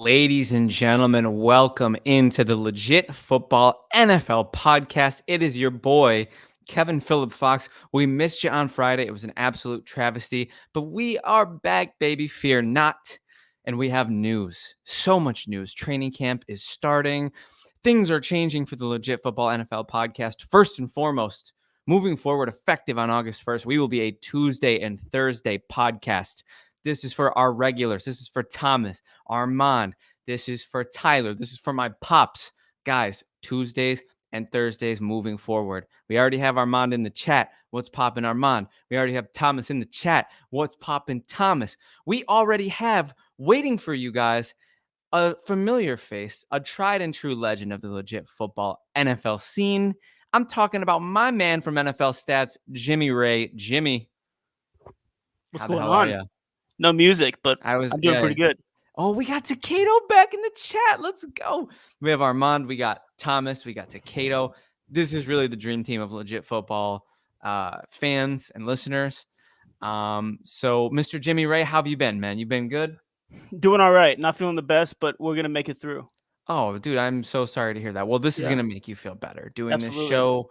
Ladies and gentlemen, welcome into the Legit Football NFL podcast. It is your boy, Kevin Phillip Fox. We missed you on Friday. It was an absolute travesty, but we are back, baby. Fear not. And we have news. So much news. Training camp is starting. Things are changing for the Legit Football NFL podcast. First and foremost, moving forward, effective on August 1st, we will be a Tuesday and Thursday podcast. This is for our regulars. This is for Thomas, Armand. This is for Tyler. This is for my pops. Guys, Tuesdays and Thursdays moving forward. We already have Armand in the chat. What's popping, Armand? We already have Thomas in the chat. What's popping, Thomas? We already have, waiting for you guys, a familiar face, a tried and true legend of the Legit Football NFL scene. I'm talking about my man from NFL Stats, Jimmy Ray. Jimmy, What's how the going hell are on? you? No music, but I'm doing pretty good. Oh, we got Takedo back in the chat. Let's go. We have Armand. We got Thomas. We got Takedo. This is really the dream team of Legit Football fans and listeners. So, Mr. Jimmy Ray, how have you been, man? You been good? Doing all right. Not feeling the best, but we're going to make it through. Oh, dude, I'm so sorry to hear that. Well, this is going to make you feel better. Doing this show,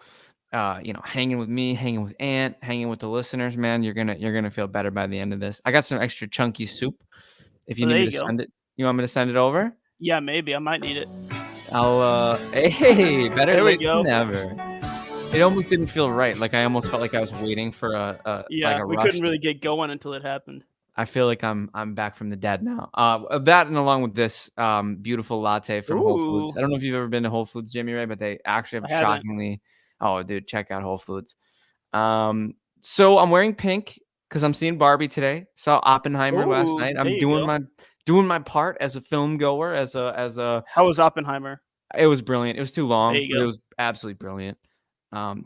hanging with me, hanging with Ant, hanging with the listeners, man, you're gonna feel better by the end of this. I got some extra chunky soup. If you need me to send it, you want me to send it over? Yeah, maybe. I might need it. I'll hey, better there late we go. than never. It almost didn't feel right. Like I almost felt like I was waiting for we couldn't really get going until it happened. I feel like I'm back from the dead now. That and along with this beautiful latte from Whole Foods. I don't know if you've ever been to Whole Foods, Jimmy Ray, but they actually have shockingly. Oh, dude, check out Whole Foods. So I'm wearing pink because I'm seeing Barbie today. Saw Oppenheimer last night. I'm doing my part as a film goer. As a. How was Oppenheimer? It was brilliant. It was too long. It was absolutely brilliant.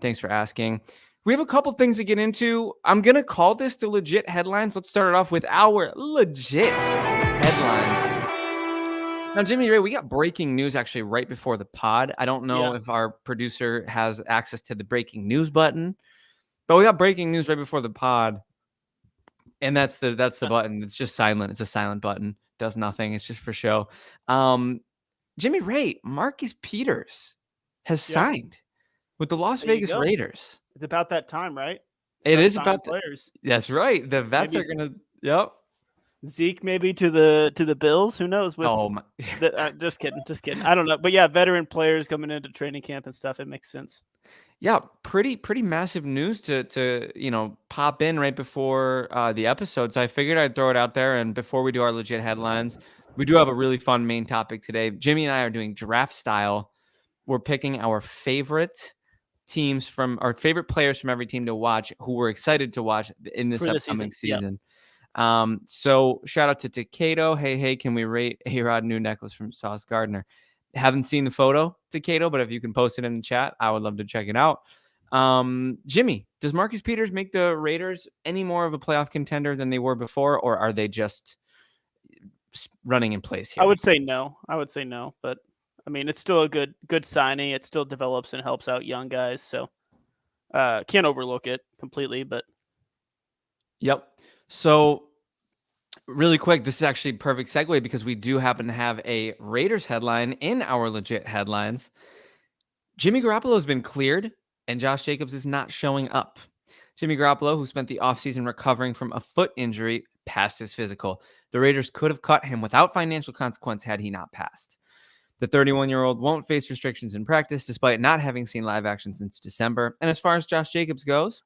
Thanks for asking. We have a couple things to get into. I'm going to call this the legit headlines. Let's start it off with our legit headlines. Now, Jimmy Ray, we got breaking news actually right before the pod. I don't know if our producer has access to the breaking news button, but we got breaking news right before the pod. And that's the button. It's just silent. It's a silent button. Does nothing. It's just for show. Jimmy Ray, Marcus Peters has signed with the Las Vegas Raiders. It's about that time, right? It is about players. That's right. The vets are gonna. Yep. Zeke maybe to the Bills. Who knows? Just kidding. I don't know, but yeah, veteran players coming into training camp and stuff. It makes sense. Yeah, pretty massive news to pop in right before the episode. So I figured I'd throw it out there. And before we do our legit headlines, we do have a really fun main topic today. Jimmy and I are doing draft style. We're picking our favorite teams from our favorite players from every team to watch who we're excited to watch in this upcoming season. Yep. So shout out to Takedo. Hey, can we rate A-Rod new necklace from Sauce Gardner? Haven't seen the photo, Takedo, but if you can post it in the chat, I would love to check it out. Jimmy, does Marcus Peters make the Raiders any more of a playoff contender than they were before, or are they just running in place here? I would say no, but I mean, it's still a good signing. It still develops and helps out young guys. So can't overlook it completely, but. Yep. So really quick, this is actually a perfect segue because we do happen to have a Raiders headline in our legit headlines. Jimmy Garoppolo has been cleared and Josh Jacobs is not showing up. Jimmy Garoppolo, who spent the offseason recovering from a foot injury, passed his physical. The Raiders could have cut him without financial consequence had he not passed. The 31-year-old won't face restrictions in practice despite not having seen live action since December. And as far as Josh Jacobs goes,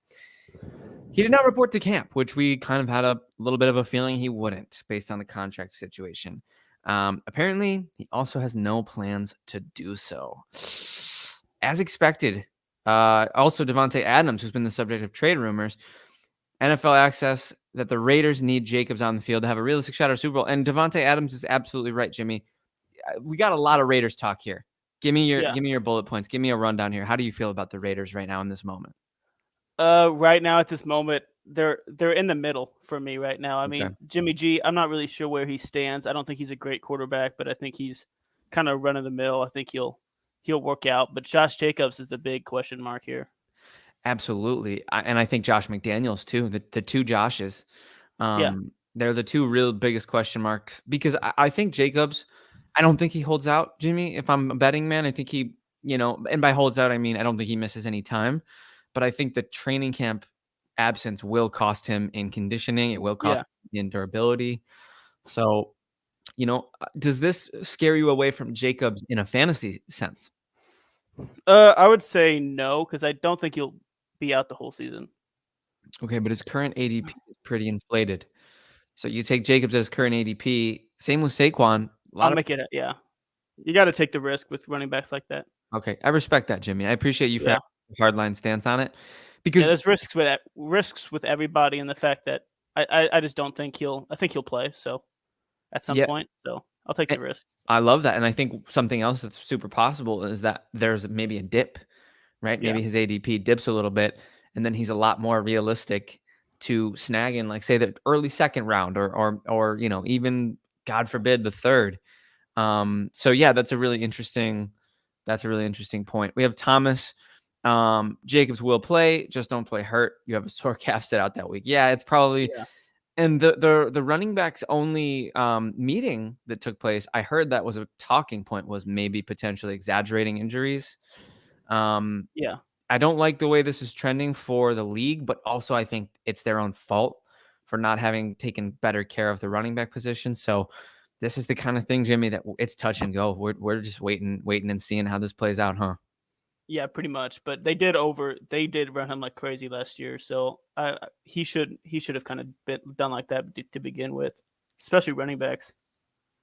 he did not report to camp, which we kind of had a little bit of a feeling he wouldn't based on the contract situation. Apparently, he also has no plans to do so. As expected, also Devontae Adams, who's been the subject of trade rumors, NFL access that the Raiders need Jacobs on the field to have a realistic shot at Super Bowl. And Devontae Adams is absolutely right, Jimmy. We got a lot of Raiders talk here. Give me your bullet points. Give me a rundown here. How do you feel about the Raiders right now in this moment? Right now at this moment, they're in the middle for me right now. I mean, Jimmy G, I'm not really sure where he stands. I don't think he's a great quarterback, but I think he's kind of run of the mill. I think he'll work out. But Josh Jacobs is the big question mark here. Absolutely. And I think Josh McDaniels too, the two Joshes. They're the two real biggest question marks because I think Jacobs I don't think he holds out, Jimmy. If I'm a betting man, I think he, and by holds out, I mean I don't think he misses any time, but I think the training camp absence will cost him in conditioning. It will cost Yeah. him in durability. So, does this scare you away from Jacobs in a fantasy sense? I would say no, because I don't think he'll be out the whole season. Okay, but his current ADP is pretty inflated. So you take Jacobs as current ADP. Same with Saquon. A I'll lot of make it. Yeah, you got to take the risk with running backs like that. Okay, I respect that, Jimmy. I appreciate you for Yeah, having a hardline stance on it yeah. because There's risks with everybody, and the fact that I just don't think he'll. I think he'll play. So at some yeah, point, so I'll take eh, the risk. I love that, and I think something else that's super possible is that there's maybe a dip, right? Yeah, Maybe his ADP dips a little bit, and then he's a lot more realistic to snagging, like say the early second round, or even God forbid the third. So yeah, that's a really interesting point. We have Thomas. Jacobs will play, just don't play hurt. You have a sore calf set out that week. Yeah, it's probably yeah, and the running backs only meeting that took place. I heard that was a talking point was maybe potentially exaggerating injuries. Um, yeah, I don't like the way this is trending for the league, but also I think it's their own fault for not having taken better care of the running back position. So this is the kind of thing, Jimmy, that it's touch and go. We're just waiting and seeing how this plays out, huh? yeah. Pretty much. But they did run him like crazy last year. So he should have kind of done like that to begin with, especially running backs.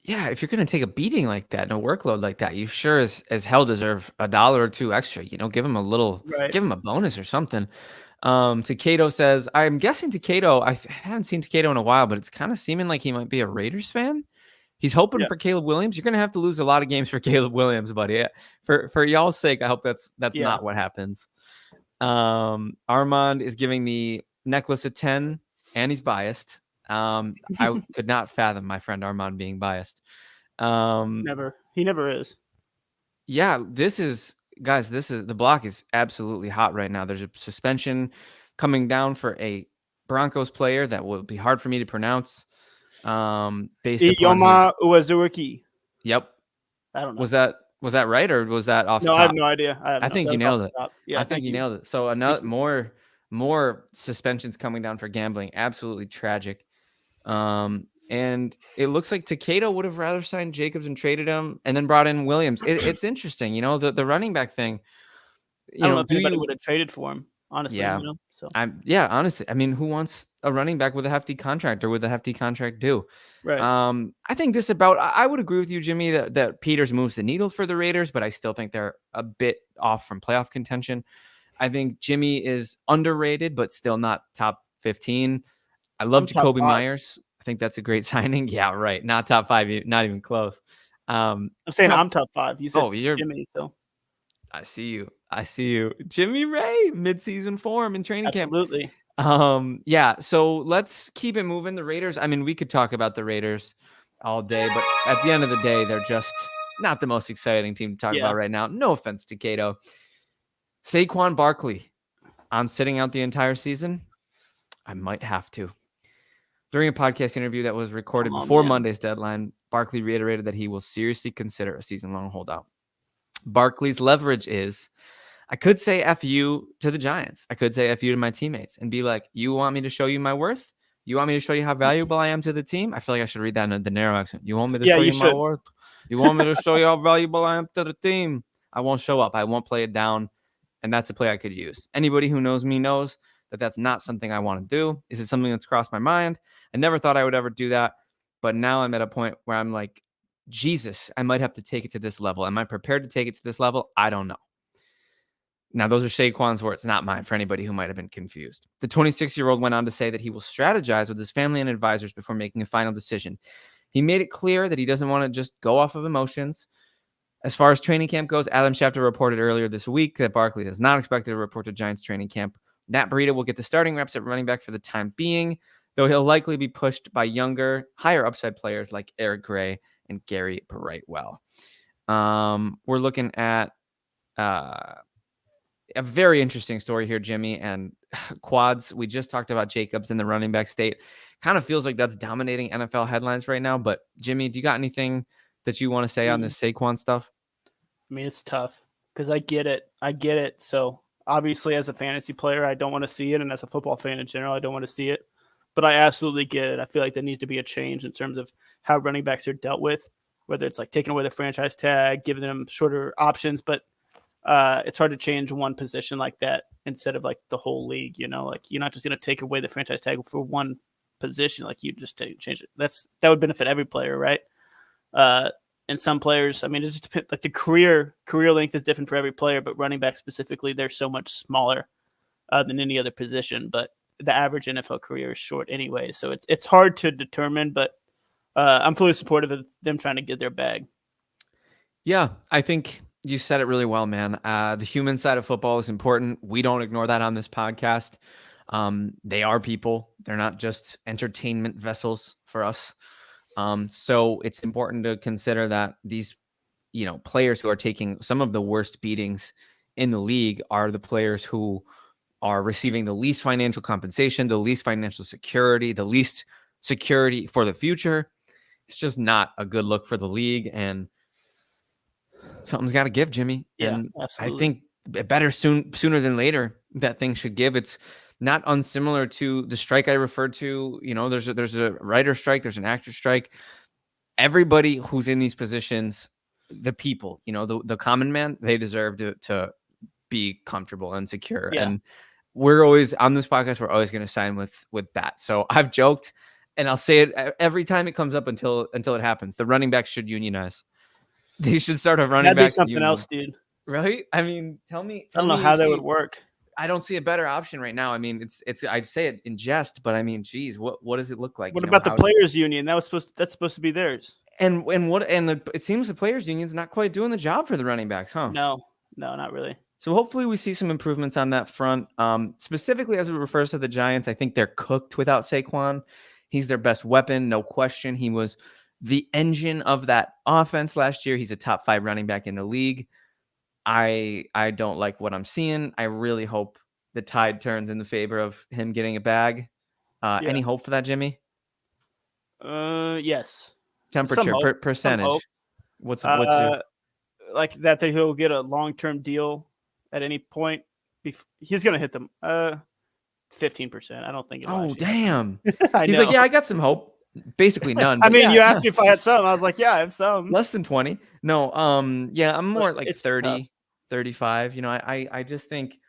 Yeah, if you're gonna take a beating like that and a workload like that, you sure as hell deserve a dollar or two extra. Right. Give him a bonus or something. Takado says, I'm guessing Takado. I haven't seen Takado in a while, but it's kind of seeming like he might be a Raiders fan. He's hoping Yeah. for Caleb Williams. You're gonna have to lose a lot of games for Caleb Williams, buddy. For y'all's sake, I hope that's Yeah. not what happens. Armand is giving the necklace a 10, and he's biased. I could not fathom my friend Armand being biased. Um, Never. He never is. yeah, this is the block is absolutely hot right now. There's a suspension coming down for a Broncos player that will be hard for me to pronounce. Based upon his Iyoma Uwazuriki. Yep. I don't know. Was that right or was that off the No, I have top? no idea. I have I no. think That you was off nailed the it. top. I Yeah. think Thank you you. nailed it. So Thank another you. more suspensions coming down for gambling. Absolutely tragic. And it looks like Takeda would have rather signed Jacobs and traded him and then brought in Williams. It's interesting, the running back thing. I don't know if Do anybody you would have traded for him. Honestly, Yeah. So Honestly, I mean, who wants a running back with a hefty contract or with a hefty contract due? right. I think this about I would agree with you, Jimmy, that Peters moves the needle for the Raiders, but I still think they're a bit off from playoff contention. I think Jimmy is underrated, but still not top 15. I love I'm top Jacoby 5. Myers. I think that's a great signing. Yeah, right. Not top 5, not even close. I'm saying Top I'm top 5. You said Oh, you're Jimmy, so I see you. I see you. Jimmy Ray, midseason form in training camp. absolutely. Yeah, so let's keep it moving. The Raiders, I mean, we could talk about the Raiders all day, but at the end of the day, they're just not the most exciting team to talk Yeah. about right now. No offense to Cato. Saquon Barkley on sitting out the entire season. I might have to. During a podcast interview that was recorded Come on, before man. Monday's deadline, Barkley reiterated that he will seriously consider a season-long holdout. Barkley's leverage is I could say F you to the Giants. I could say F you to my teammates and be like, you want me to show you my worth? You want me to show you how valuable I am to the team? I feel like I should read that in a De Niro accent. You want me to Yeah, show you you my should. worth? You want me to show you how valuable I am to the team? I won't show up. I won't play it down. And that's a play I could use. Anybody who knows me knows that that's not something I want to do. Is it something that's crossed my mind? I never thought I would ever do that. But now I'm at a point where I'm like, Jesus, I might have to take it to this level. Am I prepared to take it to this level? I don't know. Now, those are Saquon's words, not mine, for anybody who might have been confused. The 26-year-old went on to say that he will strategize with his family and advisors before making a final decision. He made it clear that he doesn't want to just go off of emotions. As far as training camp goes, Adam Schefter reported earlier this week that Barkley is not expected to report to Giants training camp. Matt Breida will get the starting reps at running back for the time being, though he'll likely be pushed by younger, higher upside players like Eric Gray and Gary Brightwell. We're looking at a very interesting story here, Jimmy, and quads. We just talked about Jacobs in the running back state. Kind of feels like that's dominating NFL headlines right now. But Jimmy, do you got anything that you want to say on this Saquon stuff? I mean, it's tough because I get it. So obviously, as a fantasy player, I don't want to see it, and as a football fan in general, I don't want to see it. But I absolutely get it. I feel like there needs to be a change in terms of how running backs are dealt with, whether it's like taking away the franchise tag, giving them shorter options. But it's hard to change one position like that instead of like the whole league. Like you're not just going to take away the franchise tag for one position. Like you just change it. That would benefit every player, right? And some players, I mean, it just depends. Like the career length is different for every player, but running back specifically, they're so much smaller than any other position. But the average NFL career is short anyway, so it's hard to determine. But I'm fully supportive of them trying to get their bag. Yeah, I think you said it really well, man. The human side of football is important. We don't ignore that on this podcast. They are people. They're not just entertainment vessels for us. So it's important to consider that these, players who are taking some of the worst beatings in the league are the players who are receiving the least financial compensation, the least financial security, the least security for the future. It's just not a good look for the league, and something's got to give, Jimmy. Yeah, And absolutely. I think better sooner than later that thing should give. It's not unsimilar to the strike I referred to. There's a writer strike, there's an actor strike. Everybody who's in these positions, the people, the common man, they deserve to be comfortable and secure. Yeah. And we're always on this podcast, we're always going to sign with that. So I've joked, and I'll say it every time it comes up until it happens. The running backs should unionize. They should start a running That'd be back something union. else, dude. Right? I mean, tell me. I don't know how that would work. I don't see a better option right now. I mean, it's. I'd say it in jest, but I mean, geez, what does it look like? What about the players' union? That's supposed to be theirs. It seems the players' union's not quite doing the job for the running backs, huh? No, not really. So hopefully we see some improvements on that front. Specifically as it refers to the Giants, I think they're cooked without Saquon. He's their best weapon, no question. He was the engine of that offense last year. He's a top 5 running back in the league. I don't like what I'm seeing. I really hope the tide turns in the favor of him getting a bag. Any hope for that, Jimmy? Yes. Temperature, percentage. What's your... like that he'll get a long-term deal at any point. He's going to hit them 15%. I don't think. Oh, damn. He's like, yeah, I got some hope. Basically none. I mean, you asked me if I had some. I was like, yeah, I have some. Less than 20. No, yeah, I'm more like 30, tough. 35. I just think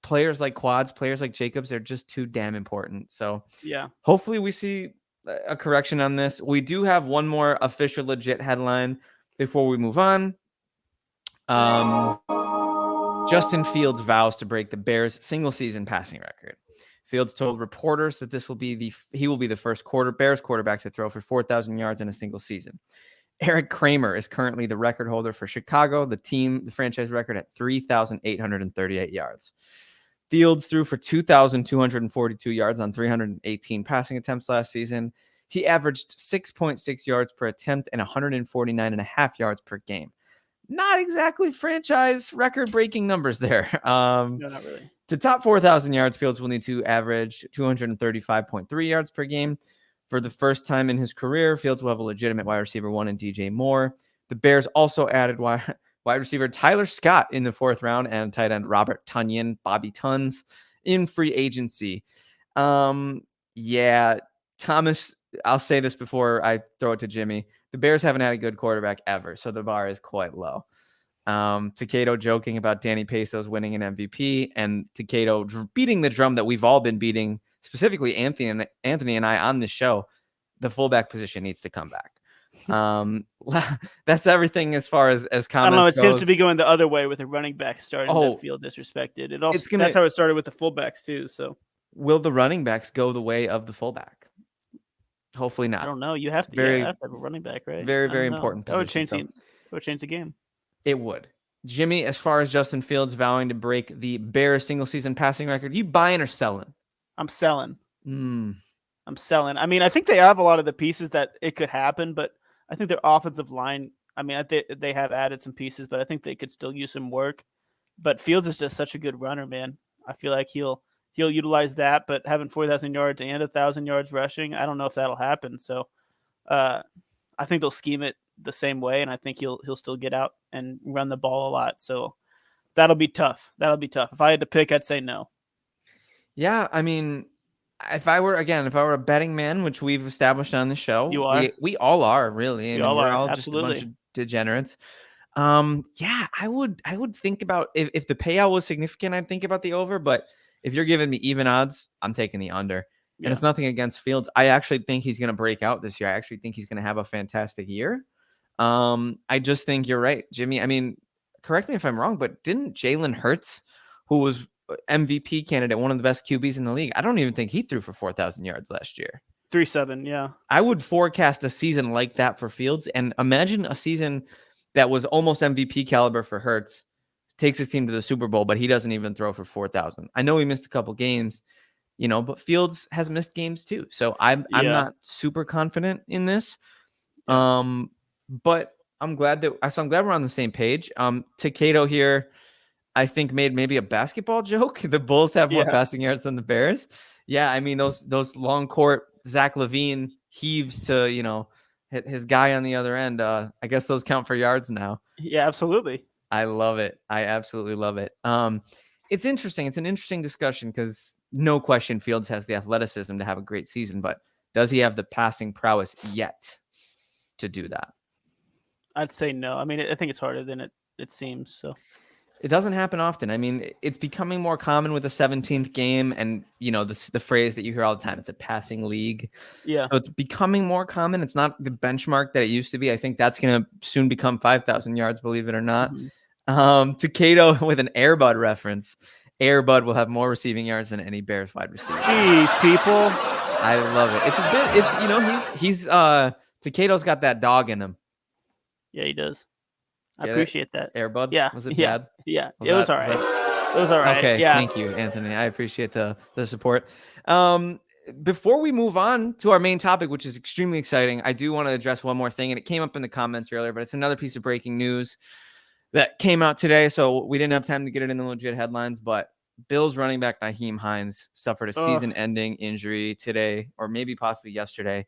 players like Quads, players like Jacobs, they're just too damn important. So yeah, hopefully we see a correction on this. We do have one more official legit headline before we move on. Justin Fields vows to break the Bears' single-season passing record. Fields told reporters that he will be the first Bears quarterback to throw for 4,000 yards in a single season. Eric Kramer is currently the record holder for Chicago, the franchise record at 3,838 yards. Fields threw for 2,242 yards on 318 passing attempts last season. He averaged 6.6 yards per attempt and 149.5 yards per game. Not exactly franchise record-breaking numbers there. No, not really. To top 4,000 yards, Fields will need to average 235.3 yards per game. For the first time in his career, Fields will have a legitimate wide receiver 1 in DJ Moore. The Bears also added wide receiver Tyler Scott in the 4th round and tight end Robert Tonyan, Bobby Tons, in free agency. Yeah, Thomas, I'll say this before I throw it to Jimmy. The Bears haven't had a good quarterback ever, so the bar is quite low. Takeo joking about Danny Pesos winning an MVP, and Takeo beating the drum that we've all been beating, specifically Anthony and I on this show. The fullback position needs to come back. That's everything as far as comments. I don't know. It goes. Seems to be going the other way with the running back starting to feel disrespected. That's how it started with the fullbacks too. So will the running backs go the way of the fullback? Hopefully not. I don't know. You have to have a running back, right? Very, very important position. That would change the game. It would. Jimmy, as far as Justin Fields vowing to break the Bears single-season passing record, you buying or selling? I'm selling. I'm selling. I mean, I think they have a lot of the pieces that it could happen, but I think their offensive line, I mean, they have added some pieces, but I think they could still use some work. But Fields is just such a good runner, man. I feel like he'll utilize that, but having 4,000 yards and 1,000 yards rushing, I don't know if that'll happen. So I think they'll scheme it the same way, and I think he'll still get out and run the ball a lot. So that'll be tough. If I had to pick, I'd say no. Yeah, I mean, if I were a betting man, which we've established on the show, You are. we all are really. I We mean, all we're are. all just a bunch Absolutely. of degenerates. Yeah, I would think about if the payout was significant, I'd think about the over. But if you're giving me even odds, I'm taking the under. And Yeah. it's nothing against Fields. I actually think he's going to break out this year. I actually think he's going to have a fantastic year. I just think you're right, Jimmy. I mean, correct me if I'm wrong, but didn't Jalen Hurts, who was MVP candidate, one of the best QBs in the league, I don't even think he threw for 4,000 yards last year. 3-7, yeah. I would forecast a season like that for Fields, and imagine a season that was almost MVP caliber for Hurts, takes his team to the Super Bowl, but he doesn't even throw for 4,000. I know he missed a couple games, but Fields has missed games too. So I'm not super confident in this. Yeah. But I'm glad we're on the same page. Takeo here, I think, made maybe a basketball joke. The Bulls have more passing yards than the Bears. Yeah, I mean those long court Zach LaVine heaves to hit his guy on the other end. I guess those count for yards now. Yeah, absolutely. I love it. I absolutely love it. It's interesting. It's an interesting discussion because no question Fields has the athleticism to have a great season, but does he have the passing prowess yet to do that? I'd say no. I mean, I think it's harder than it seems. So it doesn't happen often. I mean, it's becoming more common with the 17th game, and the phrase that you hear all the time, it's a passing league. Yeah. So it's becoming more common. It's not the benchmark that it used to be. I think that's going to soon become 5,000 yards, believe it or not. Mm-hmm. Takeo with an Air Bud reference. Air Bud will have more receiving yards than any Bears wide receiver. Jeez, people. I love it. He's Takedo's got that dog in him. Yeah, he does. Get I appreciate that. Air Bud? Yeah. Was it bad? Yeah. It was all right. It was all right. Okay. Yeah. Thank you, Anthony. I appreciate the support. Before we move on to our main topic, which is extremely exciting, I do want to address one more thing, and it came up in the comments earlier, but it's another piece of breaking news that came out today. So we didn't have time to get it in the legit headlines, but Bills running back Nyheim Hines suffered a season-ending injury today, or maybe possibly yesterday,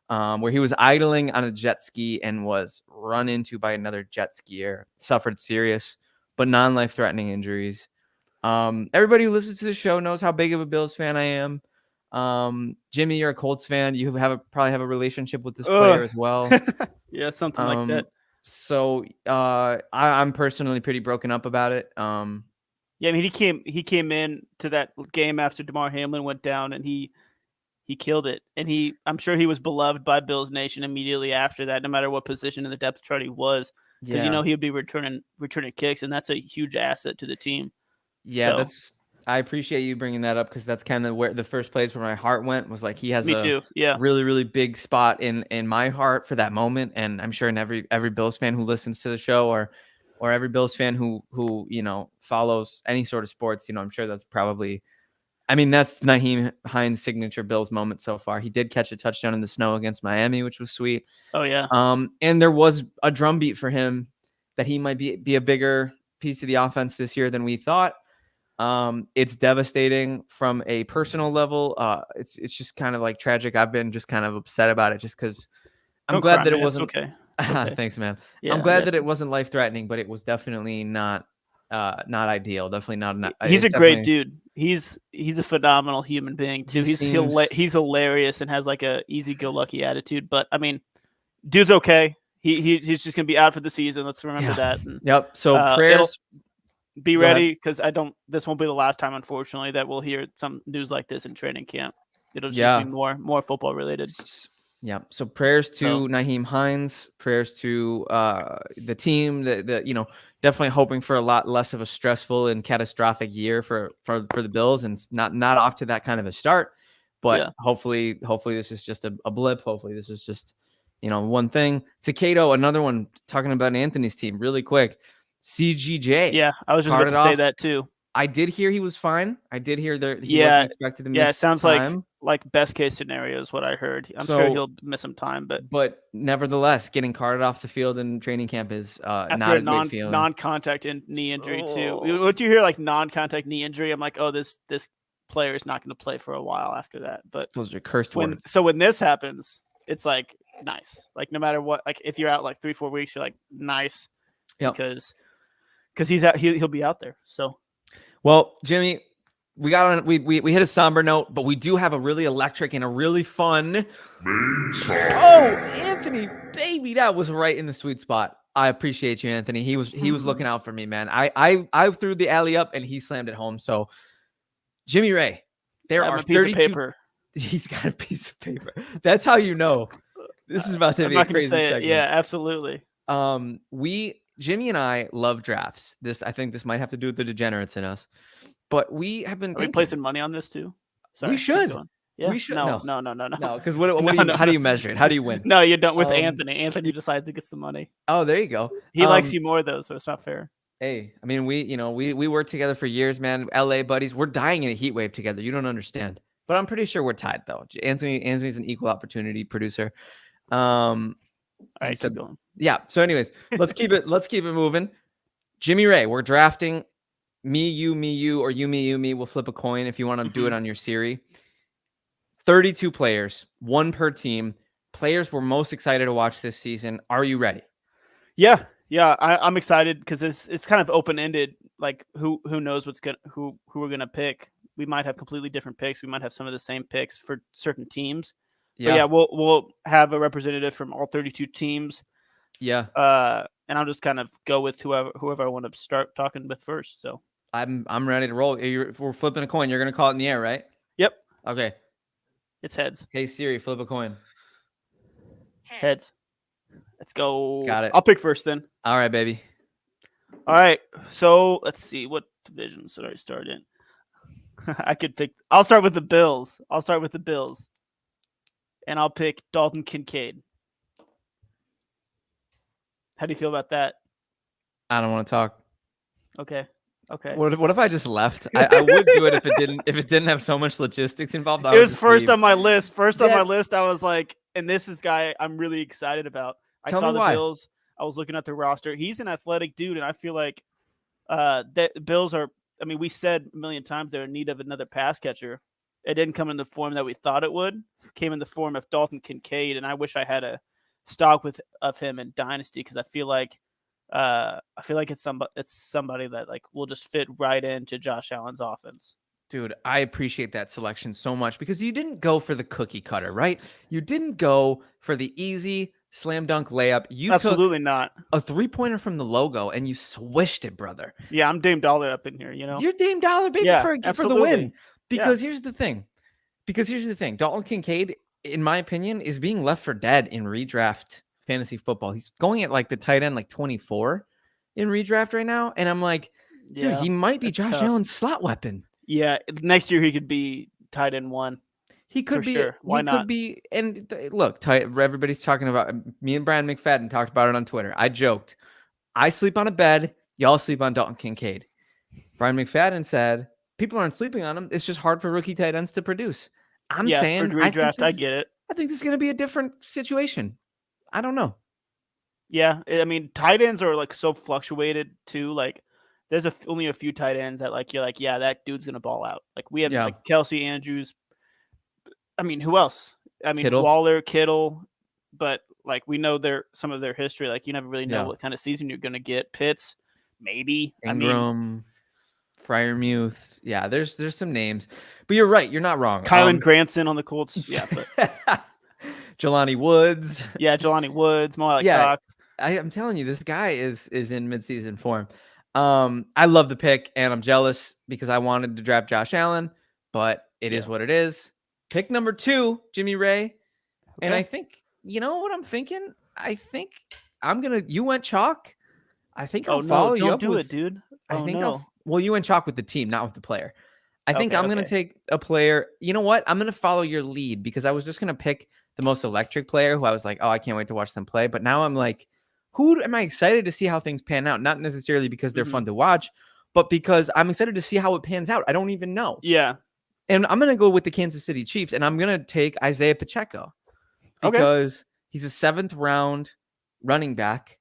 where he was idling on a jet ski and was run into by another jet skier, suffered serious but non-life-threatening injuries. Everybody who listens to the show knows how big of a Bills fan I am. Jimmy, you're a Colts fan. You probably have a relationship with this player as well. Yeah, something like that. So I'm personally pretty broken up about it. Yeah, I mean he came in to that game after DeMar Hamlin went down, and he killed it. And I'm sure he was beloved by Bills Nation immediately after that, no matter what position in the depth chart he was, because he would be returning kicks, and that's a huge asset to the team. Yeah, I appreciate you bringing that up, because that's kind of where the first place where my heart went, was like he has really, really big spot in my heart for that moment. And I'm sure in every Bills fan who listens to the show, or every Bills fan who follows any sort of sports, I'm sure that's probably, I mean, that's Nyheim Hines' signature Bills moment so far. He did catch a touchdown in the snow against Miami, which was sweet. Oh yeah. And there was a drumbeat for him that he might be a bigger piece of the offense this year than we thought. It's devastating from a personal level. It's just kind of like tragic. I've been just kind of upset about it, just because I'm glad that it wasn't. Okay. Okay. Thanks, man. Yeah, I'm glad that it wasn't life threatening, but it was definitely not ideal. Definitely not. He's a great dude. He's a phenomenal human being too. He's hilarious and has like a easy-go-lucky attitude. But I mean, dude's okay. He's just gonna be out for the season. Let's remember that. And, yep. So prayers. Be ready, because this won't be the last time, unfortunately, that we'll hear some news like this in training camp. It'll just be more football related. Yeah. So prayers to Nyheim Hines, prayers to the team, definitely hoping for a lot less of a stressful and catastrophic year for the Bills, and not off to that kind of a start. But hopefully this is just a blip. Hopefully this is just, one thing. Takeo, another one, talking about Anthony's team really quick. CGJ. Yeah, I was just about to say that too. I did hear he was fine. I did hear that he wasn't expected to miss time. Yeah, it sounds like best case scenario is what I heard. I'm sure he'll miss some time, but nevertheless, getting carted off the field in training camp is not a great feeling. Non-contact knee injury too. What you hear, like non-contact knee injury, I'm like, oh, this player is not going to play for a while after that. But those are cursed words. So when this happens, it's like nice. Like no matter what, like if you're out like 3-4 weeks, you're like nice Yep. because he's out. He'll be out there. So Well, Jimmy, we hit a somber note, but we do have a really electric and a really fun. Oh, Anthony, baby, that was right in the sweet spot. I appreciate you, Anthony. He was looking out for me, man. I threw the alley up and he slammed it home. So, Jimmy Ray, there are 32 paper. He's got a piece of paper. That's how you know this is about to be a crazy segment. Yeah, absolutely. Jimmy and I love drafts. I think this might have to do with the degenerates in us, but we have been. Are we placing money on this too? Sorry, we should. Yeah. We should. No. Because how do you measure it? How do you win? No, you don't with Anthony. Anthony decides who gets the money. Oh, there you go. He likes you more though, so it's not fair. Hey, I mean, we worked together for years, man. LA buddies. We're dying in a heat wave together. You don't understand. But I'm pretty sure we're tied though. Anthony's an equal opportunity producer. All right, keep going. Yeah. So, anyways, let's keep it moving. Jimmy Ray, we're drafting me, you, or you, me. We'll flip a coin if you want to do it on your series. 32 players, one per team. Players we're most excited to watch this season. Are you ready? Yeah. I'm excited because it's kind of open ended. Like who knows who we're gonna pick. We might have completely different picks. We might have some of the same picks for certain teams. Yeah. But yeah, we'll have a representative from all 32 teams. Yeah. And I'll just kind of go with whoever I want to start talking with first. So I'm ready to roll. We're flipping a coin. You're gonna call it in the air, right? Yep. Okay. It's heads. Hey Siri, flip a coin. Heads. Let's go. Got it. I'll pick first then. All right, baby. All right. So let's see. What division should I start in? I could pick. I'll start with the Bills. And I'll pick Dalton Kincaid. How do you feel about that? I don't want to talk. Okay. What if I just left? I would do it if it didn't have so much logistics involved. It was first on my list. On my list, I was like, and this is guy I'm really excited about. I saw the Bills. I was looking at the roster. He's an athletic dude, and I feel like that Bills are. I mean, we said a million times they're in need of another pass catcher. It didn't come in the form that we thought it would. It came in the form of Dalton Kincaid, and I wish I had a stock of him in Dynasty because I feel like it's somebody that like will just fit right into Josh Allen's offense. Dude, I appreciate that selection so much because you didn't go for the cookie cutter, right? You didn't go for the easy slam dunk layup. You absolutely took not a 3-pointer from the logo and you swished it, brother. Yeah, I'm Dame Dollar up in here. You know, you're Dame Dollar, baby, for the win. Because here's the thing. Dalton Kincaid, in my opinion, is being left for dead in redraft fantasy football. He's going at like the tight end, like 24 in redraft right now. And I'm like, dude, he might be Josh Allen's slot weapon. Yeah. Next year he could be tight end 1. He could be. Sure. Why not? Could be. And look, everybody's talking about me and Brian McFadden talked about it on Twitter. I joked, I sleep on a bed. Y'all sleep on Dalton Kincaid. Brian McFadden said, people aren't sleeping on him. It's just hard for rookie tight ends to produce. I'm saying, for redraft, I get it. I think this is going to be a different situation. I don't know. Yeah, I mean, tight ends are like so fluctuated too. Like, there's only a few tight ends that like you're like, yeah, that dude's gonna ball out. Like we have like Kelsey, Andrews. I mean, who else? I mean, Kittle. Waller, Kittle. But like we know some of their history. Like you never really know what kind of season you're gonna get. Pitts, maybe. Ingram, Freiermuth. Yeah, there's some names, but you're right. You're not wrong. Kylan Granson on the Colts. Yeah, but Jelani Woods. Yeah, Jelani Woods. More like Cox. I'm telling you, this guy is in midseason form. I love the pick, and I'm jealous because I wanted to draft Josh Allen, but it is what it is. Pick number 2, Jimmy Ray. Okay. And I think, you know what I'm thinking? I think you went chalk. I think I'll follow you up. Don't do it, dude. Well, you went chalk with the team, not with the player. I think I'm going to take a player. You know what? I'm going to follow your lead because I was just going to pick the most electric player who I was like, oh, I can't wait to watch them play. But now I'm like, who am I excited to see how things pan out? Not necessarily because they're fun to watch, but because I'm excited to see how it pans out. I don't even know. Yeah. And I'm going to go with the Kansas City Chiefs, and I'm going to take Isaiah Pacheco because he's a 7th round running back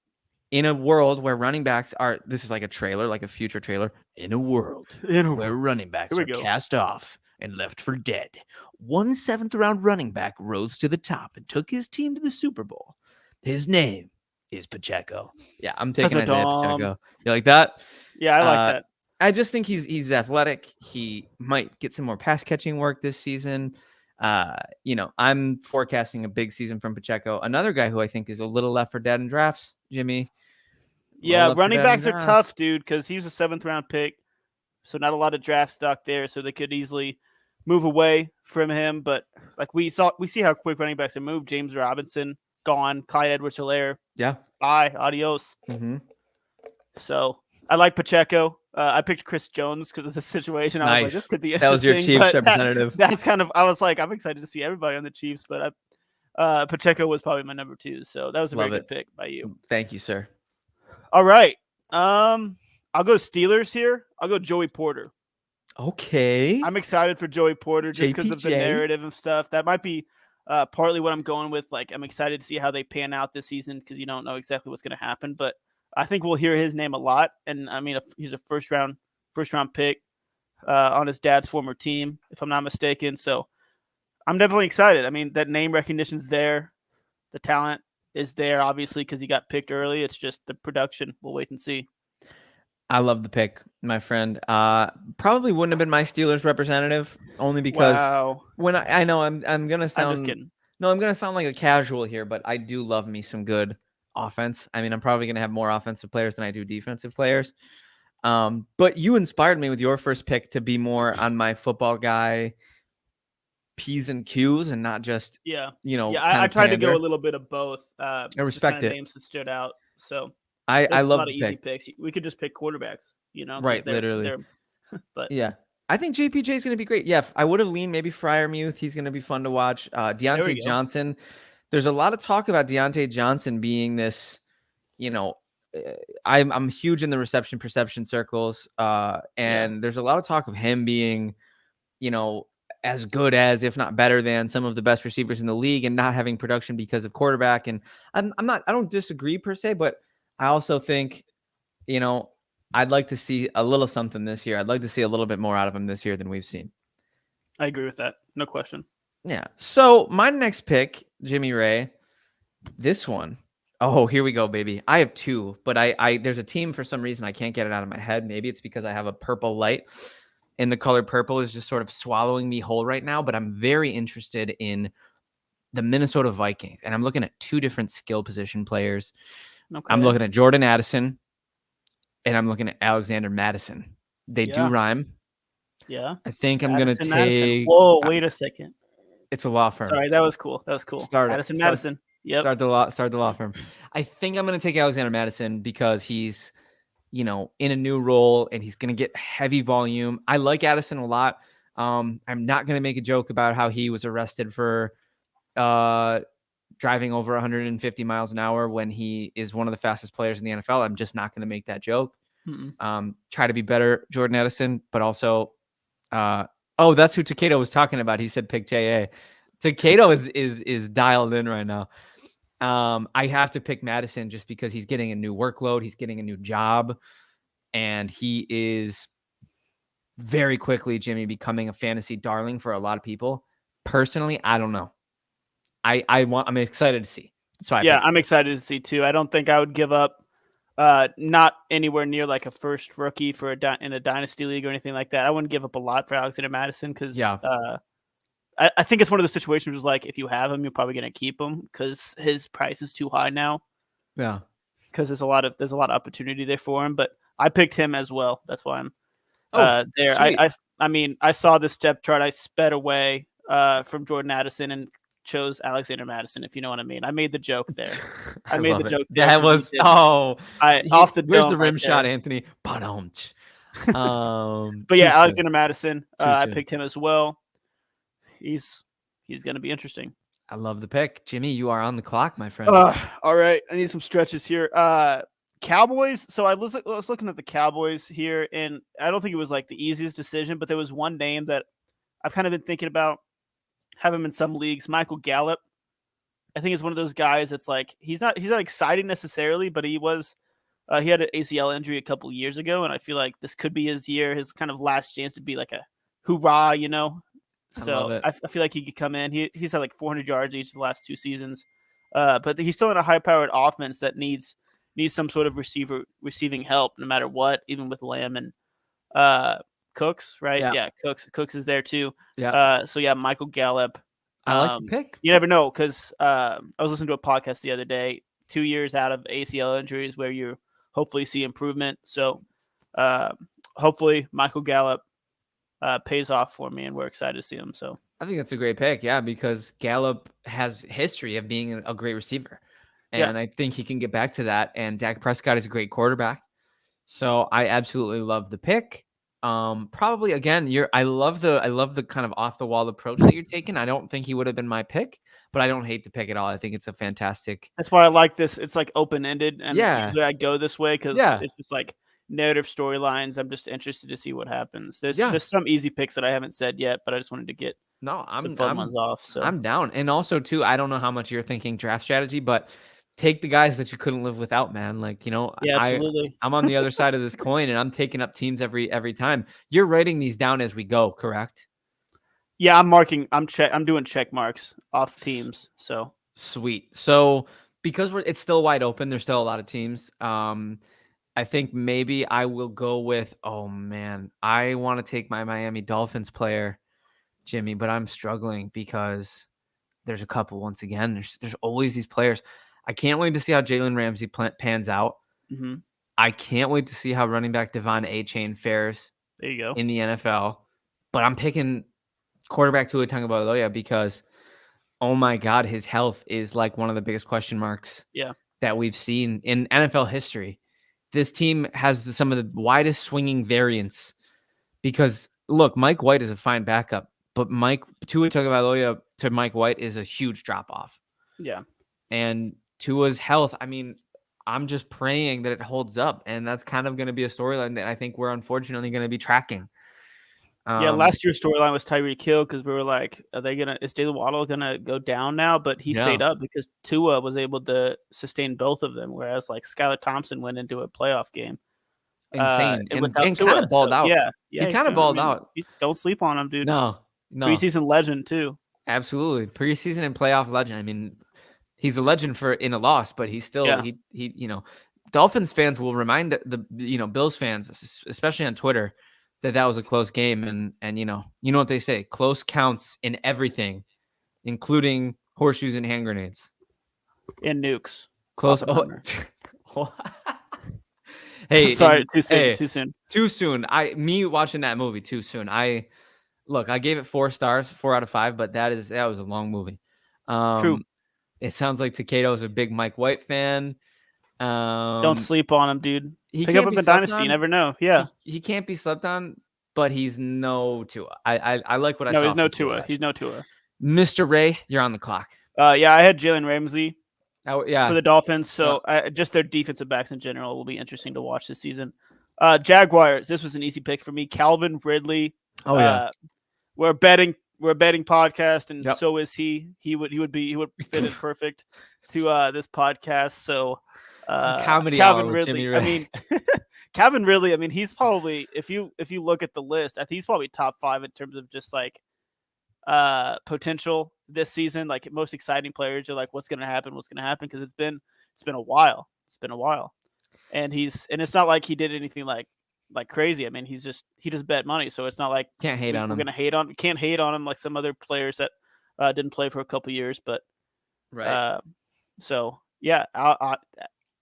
in a world where running backs are, this is like a trailer, like a future trailer, in a world where running backs are cast off and left for dead. one seventh-round running back rose to the top and took his team to the Super Bowl. His name is Pacheco. Yeah, I'm taking Isaiah Da-da-dum. Pacheco. You like that? Yeah, I like that. I just think he's athletic. He might get some more pass catching work this season. I'm forecasting a big season from Pacheco. Another guy who I think is a little left for dead in drafts, Jimmy. Yeah, running backs are tough, dude, because he was a 7th-round pick, so not a lot of draft stock there, so they could easily move away from him. But like we see how quick running backs are moved. James Robinson gone, Clyde Edwards-Helaire, Yeah. bye, adios. Mm-hmm. So I like Pacheco. I picked Chris Jones because of the situation. I was like, this could be interesting. That was your Chiefs representative. That's kind of. I was like, I'm excited to see everybody on the Chiefs, but Pacheco was probably my number 2. So that was a very good pick by you. Thank you, sir. All right. I'll go Steelers here. I'll go Joey Porter. Okay. I'm excited for Joey Porter just because of the narrative and stuff. That might be partly what I'm going with. Like, I'm excited to see how they pan out this season because you don't know exactly what's going to happen. But I think we'll hear his name a lot. And I mean, he's a first round pick on his dad's former team, if I'm not mistaken. So I'm definitely excited. I mean, that name recognition's there. The talent is there, obviously, because he got picked early. It's just the production. We'll wait and see. I love the pick, my friend. Probably wouldn't have been my Steelers representative, only because when I know I'm gonna sound. I'm just kidding. No, I'm gonna sound like a casual here, but I do love me some good offense. I mean, I'm probably gonna have more offensive players than I do defensive players. But you inspired me with your first pick to be more on my football guy P's and Q's and not just I tried to go a little bit of both. I respect it. Names that stood out. So I love a lot of easy picks. We could just pick quarterbacks, right? Literally. But yeah, I think JPJ is going to be great. Yeah, I would have leaned maybe Freiermuth. He's going to be fun to watch. Deontay Johnson. There's a lot of talk about Deontay Johnson being this. I'm huge in the reception perception circles, and there's a lot of talk of him being, as good as, if not better than, some of the best receivers in the league, and not having production because of quarterback. And I don't disagree per se, but I also think, I'd like to see a little something this year. I'd like to see a little bit more out of him this year than we've seen. I agree with that. No question. Yeah. So my next pick, Jimmy Ray, this one. Oh, here we go, baby. I have 2, but I there's a team for some reason I can't get it out of my head. Maybe it's because I have a purple light and the color purple is just sort of swallowing me whole right now, but I'm very interested in the Minnesota Vikings, and I'm looking at 2 different skill position players. Okay. I'm looking at Jordan Addison, and I'm looking at Alexander Madison. They do rhyme. Yeah. I think I'm going to take... Madison. Whoa, wait a second. It's a law firm. Sorry, that was cool. Madison. Yep. Start the law firm. I think I'm going to take Alexander Madison because he's, in a new role and he's going to get heavy volume. I like Addison a lot. I'm not going to make a joke about how he was arrested for driving over 150 miles an hour when he is one of the fastest players in the NFL. I'm just not going to make that joke. Try to be better, Jordan Addison, but also, that's who Takedo was talking about. He said pick J.A. Takedo is dialed in right now. I have to pick Madison just because he's getting a new workload. He's getting a new job, and he is very quickly, Jimmy, becoming a fantasy darling for a lot of people. Personally, I don't know. I'm excited to see. So I'm excited to see too. I don't think I would give up not anywhere near like a first rookie for in a dynasty league or anything like that. I wouldn't give up a lot for Alexander Madison because I think it's one of those situations where it's like if you have him, you're probably going to keep him because his price is too high now. Yeah, because there's a lot of opportunity there for him. But I picked him as well. That's why I'm there. Sweet. I mean, I saw this depth chart. I sped away from Jordan Addison and chose Alexander Madison, if you know what I mean. I made the joke there. I made the joke there. That was off the where's the rim right shot, there. Anthony? But yeah, Alexander Madison. I picked him as well. He's going to be interesting. I love the pick. Jimmy, you are on the clock, my friend. All right. I need some stretches here. Cowboys. So I was looking at the Cowboys here, and I don't think it was like the easiest decision, but there was one name that I've kind of been thinking about. Have him in some leagues. Michael Gallup. I think it's one of those guys that's like he's not exciting necessarily, but he was he had an ACL injury a couple years ago, and I feel like this could be his year, his kind of last chance to be like a hoorah, So it. I feel like he could come in. He's had like 400 yards each of the last 2 seasons. But he's still in a high-powered offense that needs some sort of receiving help no matter what, even with Lamb and Cooks, right? Yeah. Yeah, Cooks is there too. Yeah. So yeah, Michael Gallup. I like the pick. You never know, because I was listening to a podcast the other day. 2 years out of ACL injuries, where you hopefully see improvement. So hopefully Michael Gallup pays off for me, and we're excited to see him. So I think that's a great pick, yeah, because Gallup has history of being a great receiver, and I think he can get back to that. And Dak Prescott is a great quarterback, so I absolutely love the pick. Probably again, I love the kind of off the wall approach that you're taking. I don't think he would have been my pick, but I don't hate the pick at all. I think it's a fantastic. That's why I like this. It's like open ended, and Yeah. usually I go this way because Yeah. it's just like narrative storylines. I'm just interested to see what happens. There's Yeah. some easy picks that I haven't said yet, but I just wanted to get No, some fun ones off. So I'm down. And also too, I don't know how much you're thinking draft strategy, but take the guys that you couldn't live without, man. Like, yeah, absolutely. I'm on the other side of this coin, and I'm taking up teams every time. You're writing these down as we go, correct? Yeah, I'm doing check marks off teams. So Sweet. So because it's still wide open, there's still a lot of teams. I think maybe I will go with, oh man, I want to take my Miami Dolphins player, Jimmy, but I'm struggling because there's a couple. Once again, there's always these players. I can't wait to see how Jalen Ramsey pans out. mm-hmm. I can't wait to see how running back Devon A-Chain fares There you go. in the NFL. But I'm picking quarterback Tua Tagovailoa because, oh my God, his health is like one of the biggest question marks that we've seen in NFL history. This team has some of the widest swinging variants because, look, Mike White is a fine backup, but Tua Tagovailoa to Mike White is a huge drop off. Yeah. And Tua's health, I mean, I'm just praying that it holds up, and that's kind of going to be a storyline that I think we're unfortunately going to be tracking. Yeah, last year's storyline was Tyreek Hill because we were like, is Jalen Waddle gonna go down now? But he stayed up because Tua was able to sustain both of them, whereas like Skylar Thompson went into a playoff game. Insane. And kind of balled out. Yeah. He kind of balled out. Don't sleep on him, dude. No. Preseason legend too. Absolutely. Preseason and playoff legend. I mean, he's a legend in a loss, but he's still he Dolphins fans will remind the Bills fans, especially on Twitter, that was a close game, and you know what they say, close counts in everything, including horseshoes and hand grenades and nukes. Close. Hey, sorry, too soon. Me watching that movie too soon. I gave it 4 stars, 4 out of 5, but that was a long movie. True. It sounds like Takeo is a big Mike White fan. Don't sleep on him, dude. He Pick up him in Dynasty. You never know. Yeah, he can't be slept on, but he's no Tua. I like what I saw. No, he's no Tua. He's no Tua. Mr. Ray, you're on the clock. Yeah, I had Jalen Ramsey. For the Dolphins. So just their defensive backs in general will be interesting to watch this season. Jaguars. This was an easy pick for me. Calvin Ridley. Oh yeah. We're a betting podcast, and so is he. He would fit in perfect to this podcast. So comedy Calvin Ridley. I mean, Calvin Ridley. I mean, he's probably if you look at the list, I think he's probably top 5 in terms of just like potential this season. Like most exciting players are like, what's going to happen because it's been a while. And it's not like he did anything like crazy. I mean, he just bet money, so it's not like can't hate on him. Can't hate on him like some other players that didn't play for a couple years. But right. So yeah, I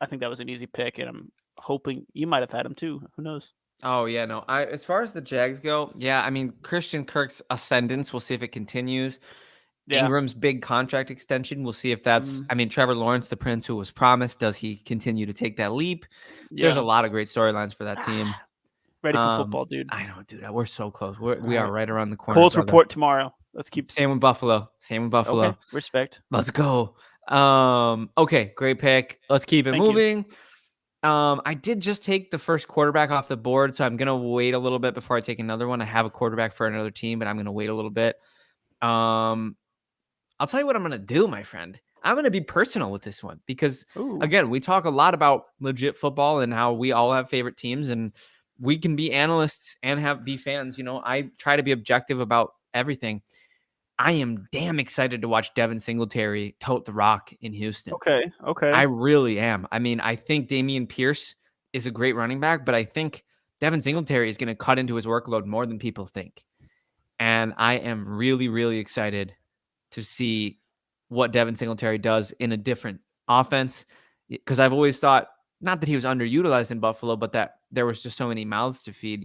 think that was an easy pick, and I'm hoping you might have had him too. Who knows? Oh yeah, no. As far as the Jags go, I mean, Christian Kirk's ascendance, we'll see if it continues. Yeah. Ingram's big contract extension, we'll see if that's. I mean, Trevor Lawrence, the prince who was promised, does he continue to take that leap? Yeah. There's a lot of great storylines for that team. Ready for football, dude. I know, dude. We're so close. We are right around the corner. Colts report tomorrow. Let's keep. Same with Buffalo. Okay. Respect. Let's go. Okay, great pick. Let's keep it moving. I did just take the first quarterback off the board, so I'm gonna wait a little bit before I take another one. I have a quarterback for another team, but I'm gonna wait a little bit. I'll tell you what I'm gonna do, my friend. I'm gonna be personal with this one because again, we talk a lot about legit football and how we all have favorite teams, and we can be analysts and be fans. I try to be objective about everything. I am damn excited to watch Devin Singletary tote the rock in Houston. Okay. I really am. I mean, I think Dameon Pierce is a great running back, but I think Devin Singletary is going to cut into his workload more than people think. And I am really, really excited to see what Devin Singletary does in a different offense, because I've always thought, not that he was underutilized in Buffalo, but that there was just so many mouths to feed.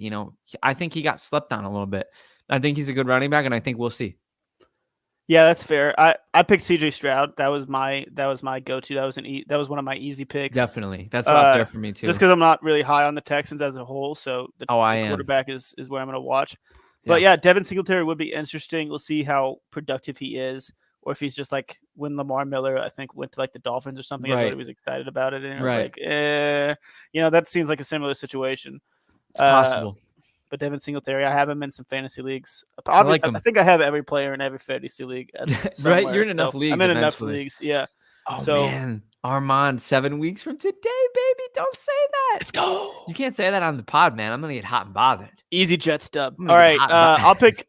I think he got slept on a little bit. I think he's a good running back, and I think we'll see. Yeah, that's fair. I picked CJ Stroud. That was my go-to. That was one of my easy picks. Definitely. That's up there for me too. Just because I'm not really high on the Texans as a whole, so the quarterback is where I'm going to watch. But yeah, Devin Singletary would be interesting. We'll see how productive he is, or if he's just like when Lamar Miller, I think, went to like the Dolphins or something. I thought he was excited about it, and I was like, that seems like a similar situation. It's possible. But Devin Singletary, I have him in some fantasy leagues. I like him. I think I have every player in every fantasy league. Right? You're in enough leagues. I'm in enough leagues, yeah. Oh, man. Armand, 7 weeks from today, baby. Don't say that. Let's go. You can't say that on the pod, man. I'm going to get hot and bothered. Easy jet stub. All right. I'll pick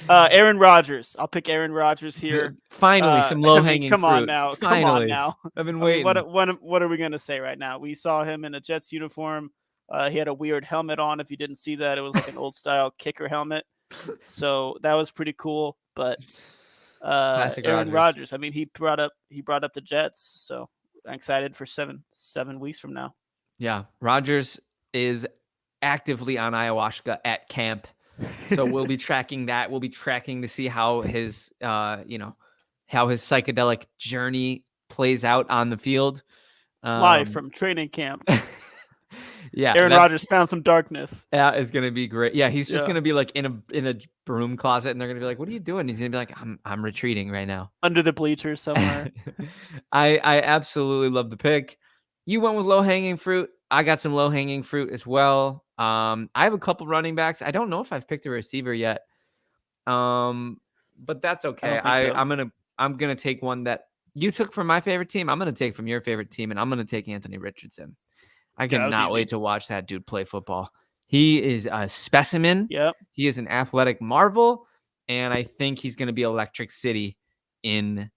Aaron Rodgers. I'll pick Aaron Rodgers here. Finally, some low-hanging fruit. Come on now. I've been waiting. What are we going to say right now? We saw him in a Jets uniform. He had a weird helmet on. If you didn't see that, it was like an old style kicker helmet. So that was pretty cool. But Aaron Rodgers. I mean, he brought up the Jets. So I'm excited for seven weeks from now. Yeah, Rodgers is actively on ayahuasca at camp, so we'll be tracking that. We'll be tracking to see how his how his psychedelic journey plays out on the field. Live from training camp. Yeah, Aaron Rodgers found some darkness. That is going to be great. Yeah, he's just going to be like in a broom closet, and they're going to be like, "What are you doing?" He's going to be like, "I'm retreating right now." Under the bleachers somewhere. I absolutely love the pick. You went with low-hanging fruit. I got some low-hanging fruit as well. I have a couple running backs. I don't know if I've picked a receiver yet. But that's okay. I'm gonna take one that you took from my favorite team. I'm gonna take from your favorite team, and I'm gonna take Anthony Richardson. I cannot wait to watch that dude play football. He is a specimen. Yep. He is an athletic marvel, and I think he's going to be Electric City in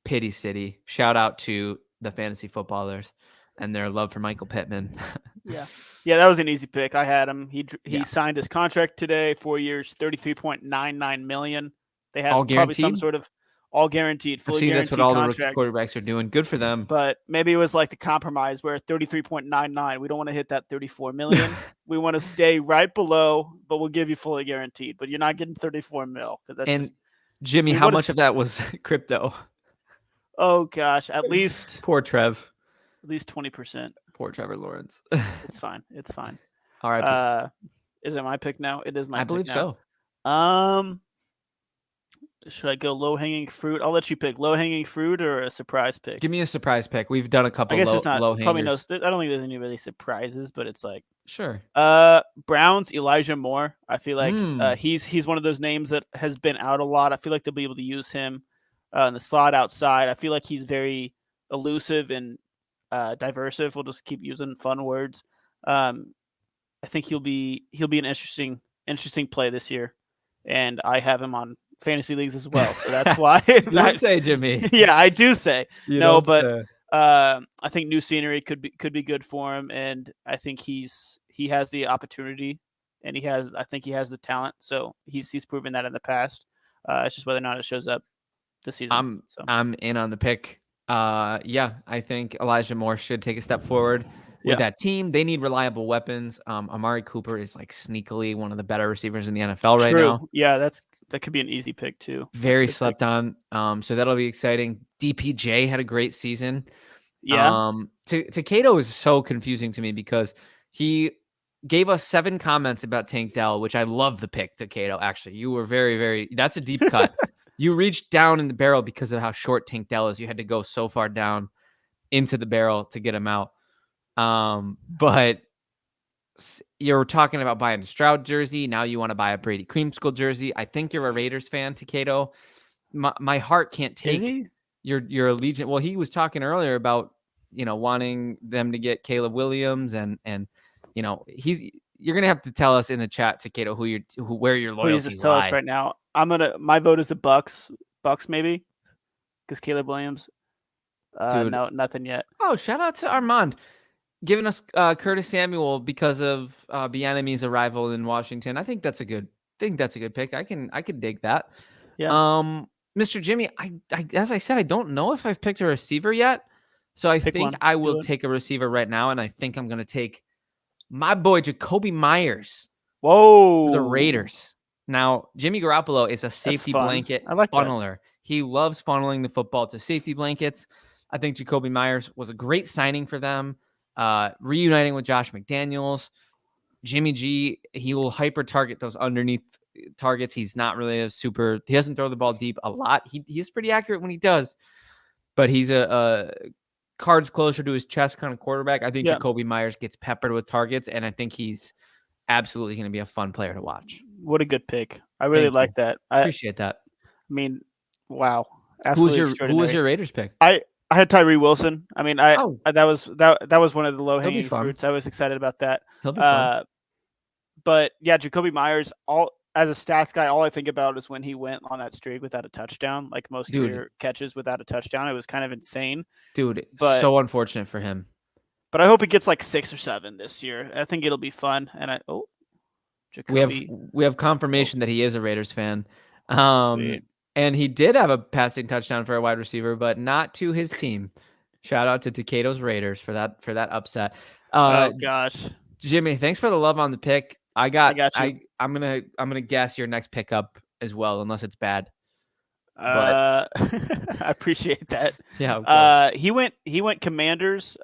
Pity City. Shout out to the fantasy footballers and their love for Michael Pittman. Yeah, that was an easy pick. I had him. He signed his contract today, 4 years, $33.99 million. They have probably some sort of all guaranteed, fully guaranteed that's what all contract. The quarterbacks are doing. Good for them. But maybe it was like the compromise where 33.99. We don't want to hit that 34 million. We want to stay right below, but we'll give you fully guaranteed. But you're not getting 34 mil. Jimmy, how much of that was crypto? Oh gosh, at least poor Trev. At least 20%. Poor Trevor Lawrence. It's fine. All right. Is it my pick now? It is my pick now. I believe so. Should I go low-hanging fruit? I'll let you pick low-hanging fruit or a surprise pick. Give me a surprise pick. We've done a couple low hangers. I don't think there's any really surprises, but it's like sure. Browns, Elijah Moore. I feel like he's one of those names that has been out a lot. I feel like they'll be able to use him in the slot outside. I feel like he's very elusive and diversive. We'll just keep using fun words. I think he'll be an interesting play this year, and I have him on fantasy leagues as well, so that's why. Don't say, Jimmy. Yeah, I do say. I think new scenery could be good for him, and I think he has the opportunity, and I think he has the talent. So he's proven that in the past. It's just whether or not it shows up this season. I'm in on the pick. I think Elijah Moore should take a step forward with that team. They need reliable weapons. Amari Cooper is like sneakily one of the better receivers in the NFL right now. Yeah, that could be an easy pick too. Very slept on. So that'll be exciting. DPJ had a great season. Yeah. Takeo is so confusing to me because he gave us 7 comments about Tank Dell, which I love the pick, Takeo. Actually, you were very, very, that's a deep cut. You reached down in the barrel because of how short Tank Dell is. You had to go so far down into the barrel to get him out. But you're talking about buying a Stroud jersey. Now you want to buy a Brady Creamsicle jersey. I think you're a Raiders fan, Takeo. My heart can't take your allegiance. Well, he was talking earlier about, wanting them to get Caleb Williams and you're gonna have to tell us in the chat, Takedo, where your Please just loyalties tell us lie. right now. My vote is the Bucks maybe, because Caleb Williams. Dude. No, nothing yet. Oh, shout out to Armand giving us Curtis Samuel because of Bieniemy's arrival in Washington. I think that's a good pick. I can dig that. Yeah. Mr. Jimmy, I as I said, I don't know if I've picked a receiver yet. So I think one. I will take a receiver right now, and I think I'm gonna take my boy Jacoby Myers. Whoa. For the Raiders. Now, Jimmy Garoppolo is a safety blanket funneler. He loves funneling the football to safety blankets. I think Jacoby Myers was a great signing for them. Reuniting with Josh McDaniels. Jimmy G, he will hyper target those underneath targets. He's not really he doesn't throw the ball deep a lot. He is pretty accurate when he does, but he's a cards closer to his chest kind of quarterback. I think Jacoby Myers gets peppered with targets, and I think he's absolutely going to be a fun player to watch. What a good pick. I really like that. I appreciate that. I mean, wow. Absolutely who was your Raiders pick? I had Tyree Wilson. I mean, that was one of the low-hanging fruits. I was excited about that. He'll be fun. But yeah, Jacoby Myers, as a stats guy, all I think about is when he went on that streak without a touchdown, like most career catches without a touchdown. It was kind of insane. Dude, so unfortunate for him. But I hope he gets like 6 or 7 this year. I think it'll be fun. And Jacoby. We have confirmation that he is a Raiders fan. And he did have a passing touchdown for a wide receiver, but not to his team. Shout out to Takedo's Raiders for that upset. Oh gosh. Jimmy, thanks for the love on the pick. I got you. I'm gonna guess your next pickup as well, unless it's bad. I appreciate that. Yeah. He went Commanders.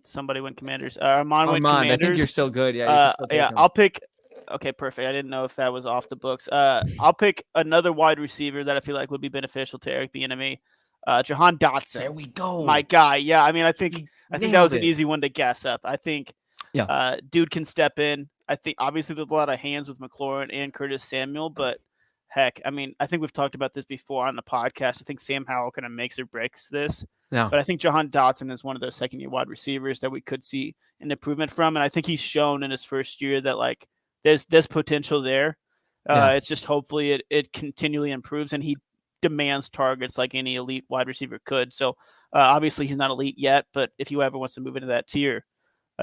Somebody went Commanders. Armand went Commanders. I think you're still good. Yeah. I'll pick. Okay, perfect. I didn't know if that was off the books. I'll pick another wide receiver that I feel like would be beneficial to Eric Bieniemy. Jahan Dotson. There we go. My guy. Yeah. I mean, I think that was an easy one to gas up. I think. Yeah. Dude can step in. I think obviously there's a lot of hands with McLaurin and Curtis Samuel, but heck, I mean, I think we've talked about this before on the podcast. I think Sam Howell kind of makes or breaks this. Yeah. But I think Jahan Dotson is one of those second-year wide receivers that we could see an improvement from, and I think he's shown in his first year that like there's potential there. It's just hopefully it continually improves, and he demands targets like any elite wide receiver could. So obviously he's not elite yet, but if he ever wants to move into that tier,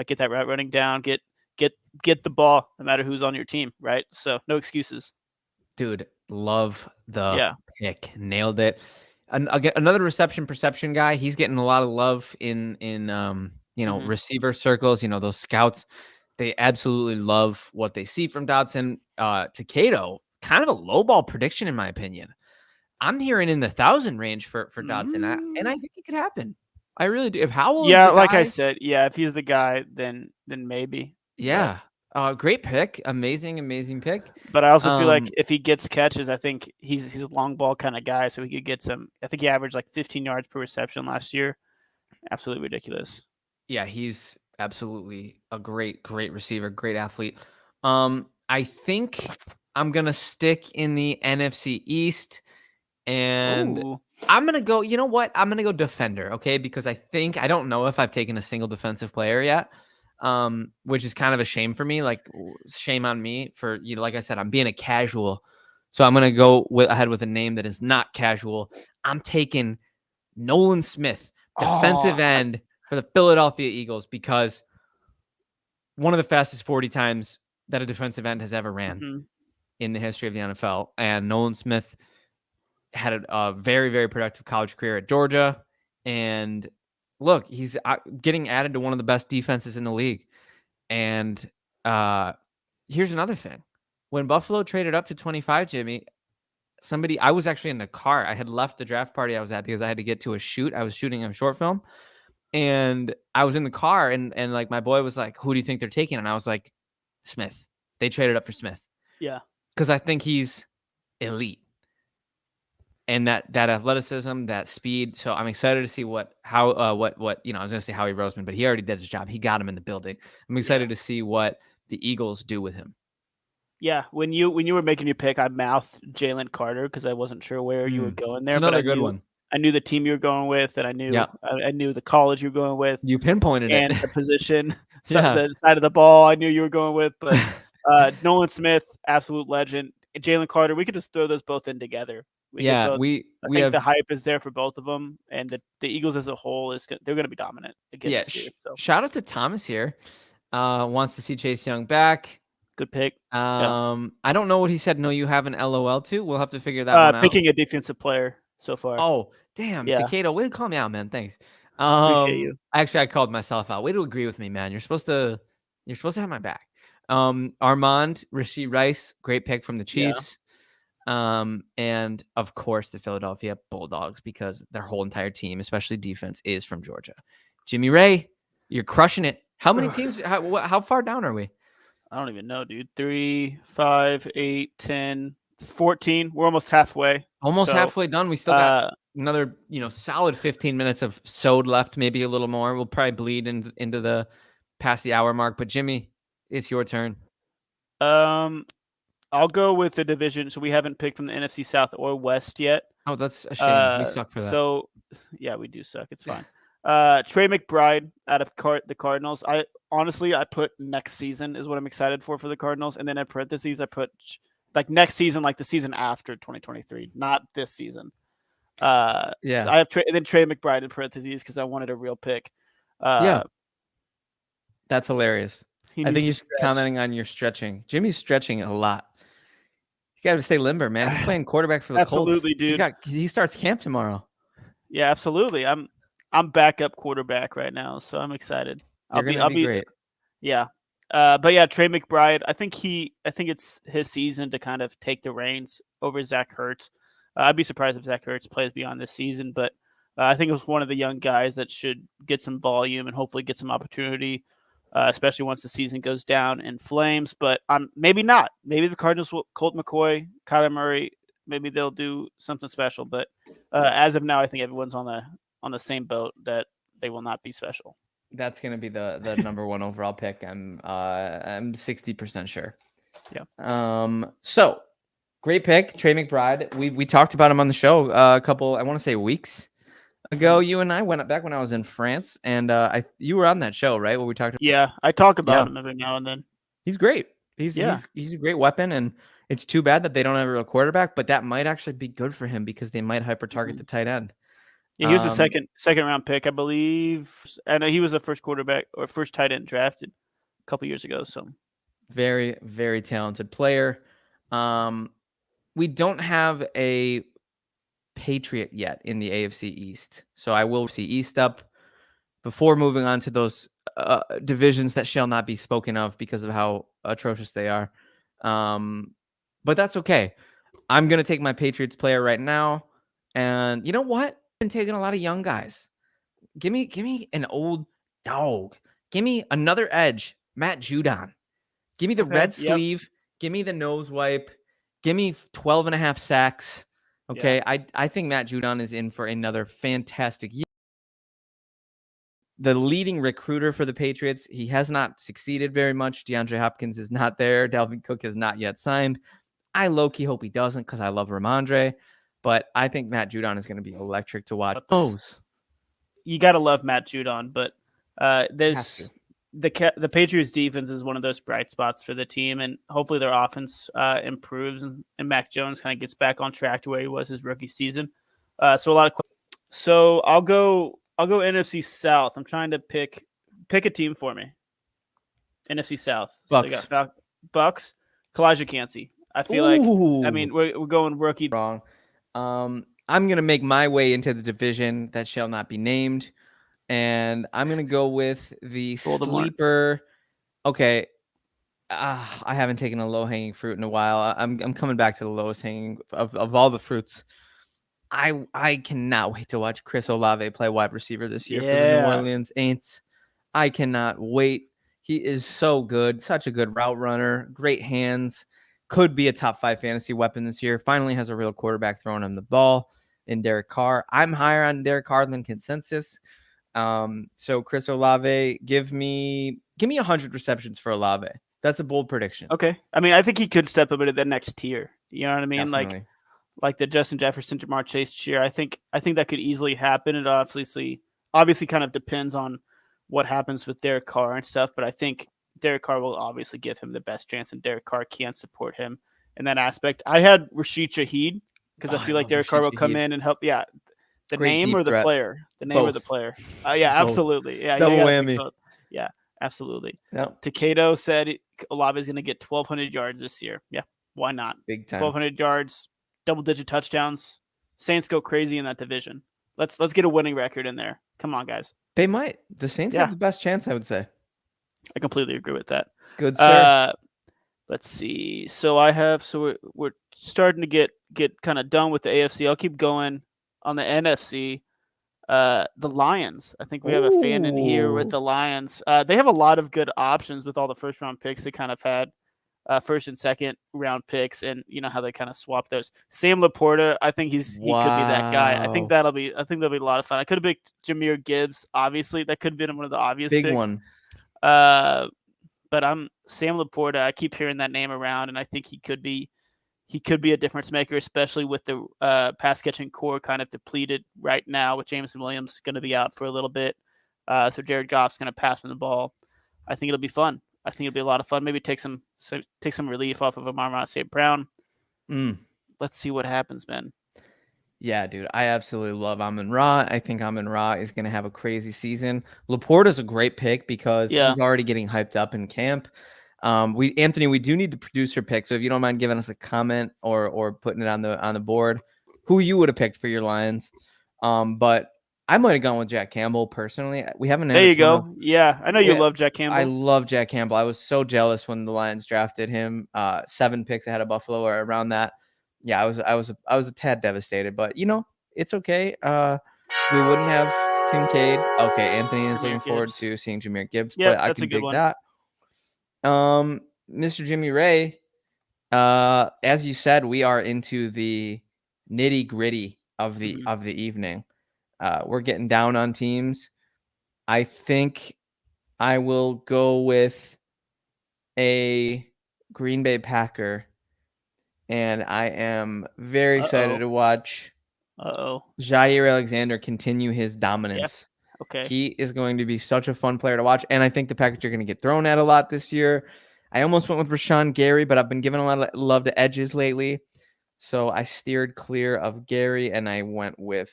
get that route running down, get the ball, no matter who's on your team, right? So no excuses. Dude, love the pick. Nailed it. Another reception perception guy. He's getting a lot of love in receiver circles. Those scouts, they absolutely love what they see from Dotson. Takedo, kind of a low ball prediction in my opinion. I'm hearing in the 1,000 range for Dotson, and I think it could happen. I really do. If Howell, like I said, if he's the guy, then maybe. Yeah. Great pick. Amazing pick. But I also feel like if he gets catches, I think he's a long ball kind of guy, so he could get some. I think he averaged like 15 yards per reception last year. Absolutely ridiculous. Yeah, he's absolutely a great receiver, great athlete. I think I'm gonna stick in the NFC East, and I'm gonna go. You know what? I'm gonna go defender. Okay, because I don't know if I've taken a single defensive player yet. Which is kind of a shame for me, like shame on me for, like I said, I'm being a casual. So I'm going to go ahead with a name that is not casual. I'm taking Nolan Smith, defensive end for the Philadelphia Eagles, because one of the fastest 40 times that a defensive end has ever ran in the history of the NFL. And Nolan Smith had a very, very productive college career at Georgia. And look, he's getting added to one of the best defenses in the league. And here's another thing. When Buffalo traded up to 25, Jimmy, I was actually in the car. I had left the draft party I was at because I had to get to a shoot. I was shooting a short film. And I was in the car, and like my boy was like, who do you think they're taking? And I was like, Smith. They traded up for Smith. Yeah. Because I think he's elite. And that athleticism, that speed. So I'm excited to see I was going to say Howie Roseman, but he already did his job. He got him in the building. I'm excited to see what the Eagles do with him. Yeah, when you were making your pick, I mouthed Jalen Carter because I wasn't sure where you were going there. It's another good one. I knew the team you were going with, and I knew the college you were going with. You pinpointed and it. the position. the side of the ball I knew you were going with. But Nolan Smith, absolute legend. Jalen Carter, we could just throw those both in together. we I think have the hype is there for both of them, and the Eagles as a whole they're going to be dominant again this year. So shout out to Thomas here. Wants to see Chase Young back. good pick. I don't know what he said. No, you have an LOL too. We'll have to figure that one out. Picking a defensive player so far. Oh, damn, Yeah. Takeda, way to call me out, man. Thanks. Appreciate you. Actually, I called myself out. Way to agree with me, man. You're supposed to have my back. Armand Rashid Rice, great pick from the Chiefs. And of course the Philadelphia Bulldogs, because their whole entire team, especially defense, is from Georgia. Jimmy Ray, you're crushing it. How many teams? How far down are we? I don't even know, dude. 3, 5, 8, 10, 14. We're almost halfway. Halfway done. We still got another, solid 15 minutes of sewed left, maybe a little more. We'll probably bleed into the past the hour mark. But Jimmy, it's your turn. I'll go with the division. So we haven't picked from the NFC South or West yet. Oh, that's a shame. We suck for that. So yeah, we do suck. It's fine. Trey McBride out of the Cardinals. I put next season is what I'm excited for the Cardinals, and then in parentheses I put like next season, like the season after 2023, not this season. I have Trey McBride in parentheses because I wanted a real pick. That's hilarious. I think he's commenting on your stretching. Jimmy's stretching a lot. You got to stay limber, man. He's playing quarterback for the absolutely, Colts. Dude. He starts camp tomorrow. Yeah, absolutely. I'm backup quarterback right now, so I'm excited. I'll be great. Yeah. But yeah, Trey McBride, I think it's his season to kind of take the reins over Zach Ertz. I'd be surprised if Zach Ertz plays beyond this season, but I think it was one of the young guys that should get some volume and hopefully get some opportunity, especially once the season goes down in flames. But maybe not. Maybe the Cardinals will Colt McCoy, Kyler Murray, maybe they'll do something special. But as of now, I think everyone's on the same boat that they will not be special. That's gonna be the number one overall pick. I'm 60% sure. Yeah. So great pick, Trey McBride. We talked about him on the show a couple, I want to say weeks ago. You and I went back when I was in France, and you were on that show, right? Where we talked. Yeah, I talk about him every now and then. He's great. He's a great weapon, and it's too bad that they don't have a real quarterback. But that might actually be good for him because they might hyper target the tight end. Yeah, he was a second round pick, I believe, and he was the first quarterback or first tight end drafted a couple years ago. So very, very talented player. We don't have a Patriot yet in the AFC East, so I will see East up before moving on to those divisions that shall not be spoken of because of how atrocious they are. But that's okay. I'm gonna take my Patriots player right now, and you know what? Been taking a lot of young guys. Give me an old dog. Give me another edge. Matt Judon. Give me the red sleeve. Give me the nose wipe. Give me 12 and a half sacks. Okay. Yeah. I think Matt Judon is in for another fantastic year. The leading recruiter for the Patriots, he has not succeeded very much. DeAndre Hopkins is not there. Dalvin Cook has not yet signed. I low-key hope he doesn't because I love Ramondre. But I think Matt Judon is going to be electric to watch. You got to love Matt Judon, but there's the Patriots defense is one of those bright spots for the team, and hopefully their offense improves and Mac Jones kind of gets back on track to where he was his rookie season. So I'll go NFC South. I'm trying to pick a team for me. NFC South. Bucks. So I got Bucks. Kalijah Kancey. I feel like we're going rookie. Wrong. I'm going to make my way into the division that shall not be named, and I'm going to go with the sleeper. Okay. I haven't taken a low-hanging fruit in a while. I'm coming back to the lowest hanging of all the fruits. I cannot wait to watch Chris Olave play wide receiver this year for the New Orleans Saints. I cannot wait. He is so good, such a good route runner, great hands. Could be a top 5 fantasy weapon this year. Finally has a real quarterback throwing him the ball in Derek Carr. I'm higher on Derek Carr than consensus. So Chris Olave, give me 100 receptions for Olave. That's a bold prediction. Okay. I mean, I think he could step up into the next tier. You know what I mean? Definitely. Like the Justin Jefferson, Jamar Chase tier. I think that could easily happen. It obviously kind of depends on what happens with Derek Carr and stuff, but I think Derek Carr will obviously give him the best chance, and Derek Carr can't support him in that aspect. I had Rashid Shaheed because I feel like Derek Carr will come in and help. Yeah, the Great name deep or the threat. player? The name or the Both. player? Yeah, Both. absolutely. Yeah, Double you gotta pick whammy. both. Yeah, absolutely. Yep. Takeo said Olave is going to get 1,200 yards this year. Yeah, why not? Big time. 1,200 yards, double-digit touchdowns. Saints go crazy in that division. Let's get a winning record in there. Come on, guys. They might. The Saints have the best chance, I would say. I completely agree with that. Good, sir. Let's see. So we're starting to get kind of done with the AFC. I'll keep going on the NFC. The Lions. I think we have a fan in here with the Lions. They have a lot of good options with all the first round picks they kind of had, first and second round picks, and you know how they kind of swap those. Sam Laporta, I think he could be that guy. I think that'll be a lot of fun. I could have picked Jahmyr Gibbs. Obviously, that could have been one of the obvious big picks. one. But I'm Sam Laporta. I keep hearing that name around, and I think he could be a difference maker, especially with the pass catching core kind of depleted right now, with Jameson Williams going to be out for a little bit. So Jared Goff's going to pass him the ball. I think it'll be fun. I think it'll be a lot of fun. Maybe take some relief off of Amon-Ra St. Brown. Let's see what happens, man. Yeah, dude, I absolutely love Amon-Ra. I think Amon-Ra is going to have a crazy season. Laporta's a great pick because he's already getting hyped up in camp. Anthony, we do need the producer pick. So if you don't mind giving us a comment or putting it on the board, who you would have picked for your Lions. But I might have gone with Jack Campbell personally. We haven't. There you go. Yeah, I know you love Jack Campbell. I love Jack Campbell. I was so jealous when the Lions drafted him. 7 picks ahead of Buffalo or around that. Yeah, I was a tad devastated, but you know, it's okay. We wouldn't have Kincaid. Okay, Anthony is looking forward to seeing Jahmyr Gibbs, but I can dig that. Mr. Jimmy Ray, as you said, we are into the nitty-gritty of the evening. We're getting down on teams. I think I will go with a Green Bay Packer. And I am very excited to watch Jair Alexander continue his dominance. Yeah. Okay. He is going to be such a fun player to watch. And I think the Packers are going to get thrown at a lot this year. I almost went with Rashawn Gary, but I've been giving a lot of love to edges lately. So I steered clear of Gary, and I went with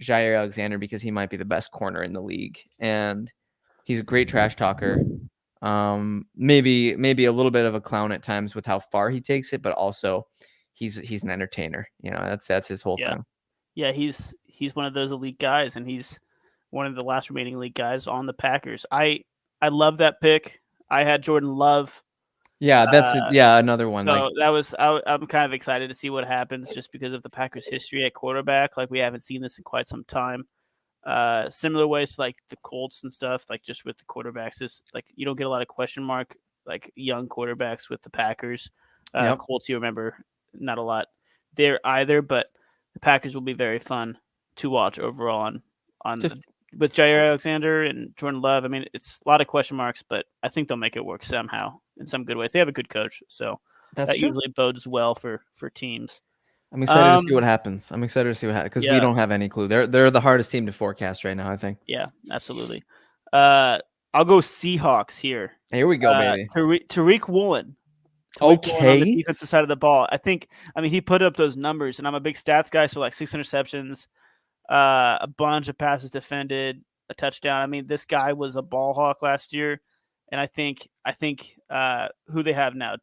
Jair Alexander because he might be the best corner in the league. And he's a great trash talker. Maybe a little bit of a clown at times with how far he takes it, but also he's an entertainer. You know, that's his whole thing. Yeah, he's one of those elite guys, and he's one of the last remaining elite guys on the Packers. I love that pick. I had Jordan Love. Yeah, that's another one. So I'm kind of excited to see what happens just because of the Packers' history at quarterback. Like, we haven't seen this in quite some time. Similar ways to like the Colts and stuff, like just with the quarterbacks, is like you don't get a lot of question mark like young quarterbacks with the Packers. Colts, you remember, not a lot there either, but the Packers will be very fun to watch overall with Jair Alexander and Jordan Love. I mean, it's a lot of question marks, but I think they'll make it work somehow in some good ways. They have a good coach, so that usually bodes well for teams. I'm excited to see what happens. Because we don't have any clue. They're the hardest team to forecast right now, I think. Yeah, absolutely. I'll go Seahawks here. Here we go, baby. Tyreek Woolen. Okay. On the defensive side of the ball. He put up those numbers, and I'm a big stats guy, so like 6 interceptions, a bunch of passes defended, a touchdown. I mean, this guy was a ball hawk last year, and I think who they have now.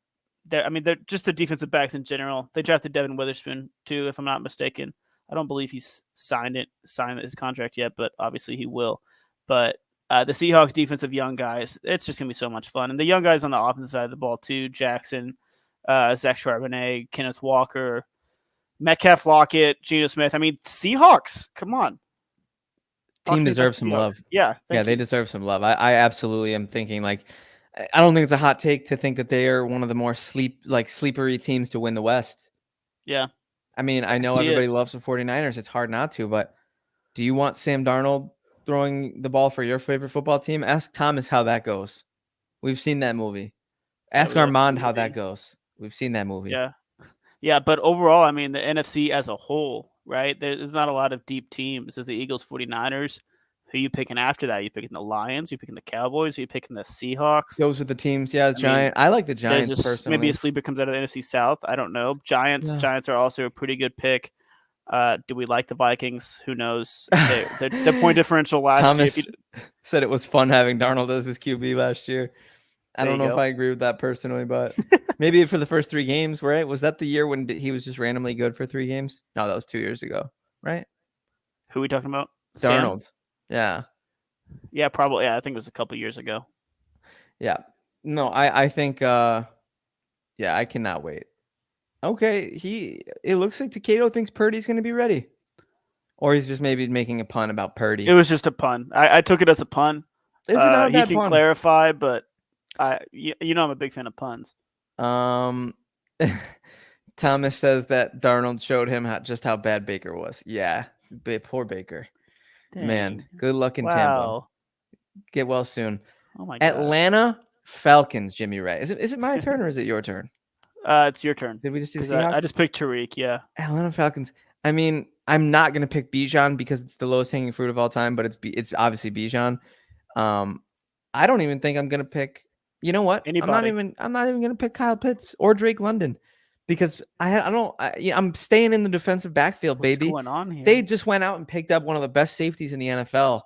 They're just the defensive backs in general. They drafted Devin Witherspoon too, if I'm not mistaken. I don't believe he's signed his contract yet, but obviously he will. But the Seahawks defensive young guys, it's just gonna be so much fun. And the young guys on the offensive side of the ball too: Jackson, Zach Charbonnet, Kenneth Walker, Metcalf, Lockett, Geno Smith. I mean, Seahawks, come on. Team deserves some love. Yeah, they deserve some love. I absolutely am thinking like. I don't think it's a hot take to think that they are one of the more sleepery teams to win the West. Yeah. I mean, I know everybody loves the 49ers. It's hard not to, but do you want Sam Darnold throwing the ball for your favorite football team? Ask Thomas how that goes. We've seen that movie. Ask Armand how that goes. We've seen that movie. Yeah. Yeah, but overall, I mean, the NFC as a whole, right? There's not a lot of deep teams. There's the Eagles, 49ers, Who you picking after that? You picking the Lions? You picking the Cowboys? You picking the Seahawks? Those are the teams. Yeah, I like the Giants personally. Maybe a sleeper comes out of the NFC South. I don't know. Giants are also a pretty good pick. Do we like the Vikings? Who knows? Their point differential last Thomas year. said it was fun having Darnold as his QB last year. I don't know if I agree with that personally, but maybe for the first 3 games, right? Was that the year when he was just randomly good for 3 games? No, that was 2 years ago, right? Who are we talking about? Darnold. Sam? Yeah. Yeah, probably. Yeah, I think it was a couple years ago. Yeah. No, I think yeah, I cannot wait. Okay, it looks like Takeo thinks Purdy's going to be ready. Or he's just maybe making a pun about Purdy. It was just a pun. I took it as a pun. It's not a bad he can pun. clarify, but I'm a big fan of puns. Thomas says that Darnold showed him just how bad Baker was. Yeah, poor Baker. Dang. Man, good luck in Tampa. Get well soon. Oh my god. Atlanta Falcons, Jimmy Ray. Is it my turn or is it your turn? It's your turn. Did we just do Seahawks? I just picked Tyreek, yeah. Atlanta Falcons. I mean, I'm not gonna pick Bijan because it's the lowest hanging fruit of all time, but it's obviously Bijan. I don't even think I'm gonna pick. You know what? Anybody. I'm not even gonna pick Kyle Pitts or Drake London because I'm staying in the defensive backfield, baby. What's going on here? They just went out and picked up one of the best safeties in the NFL,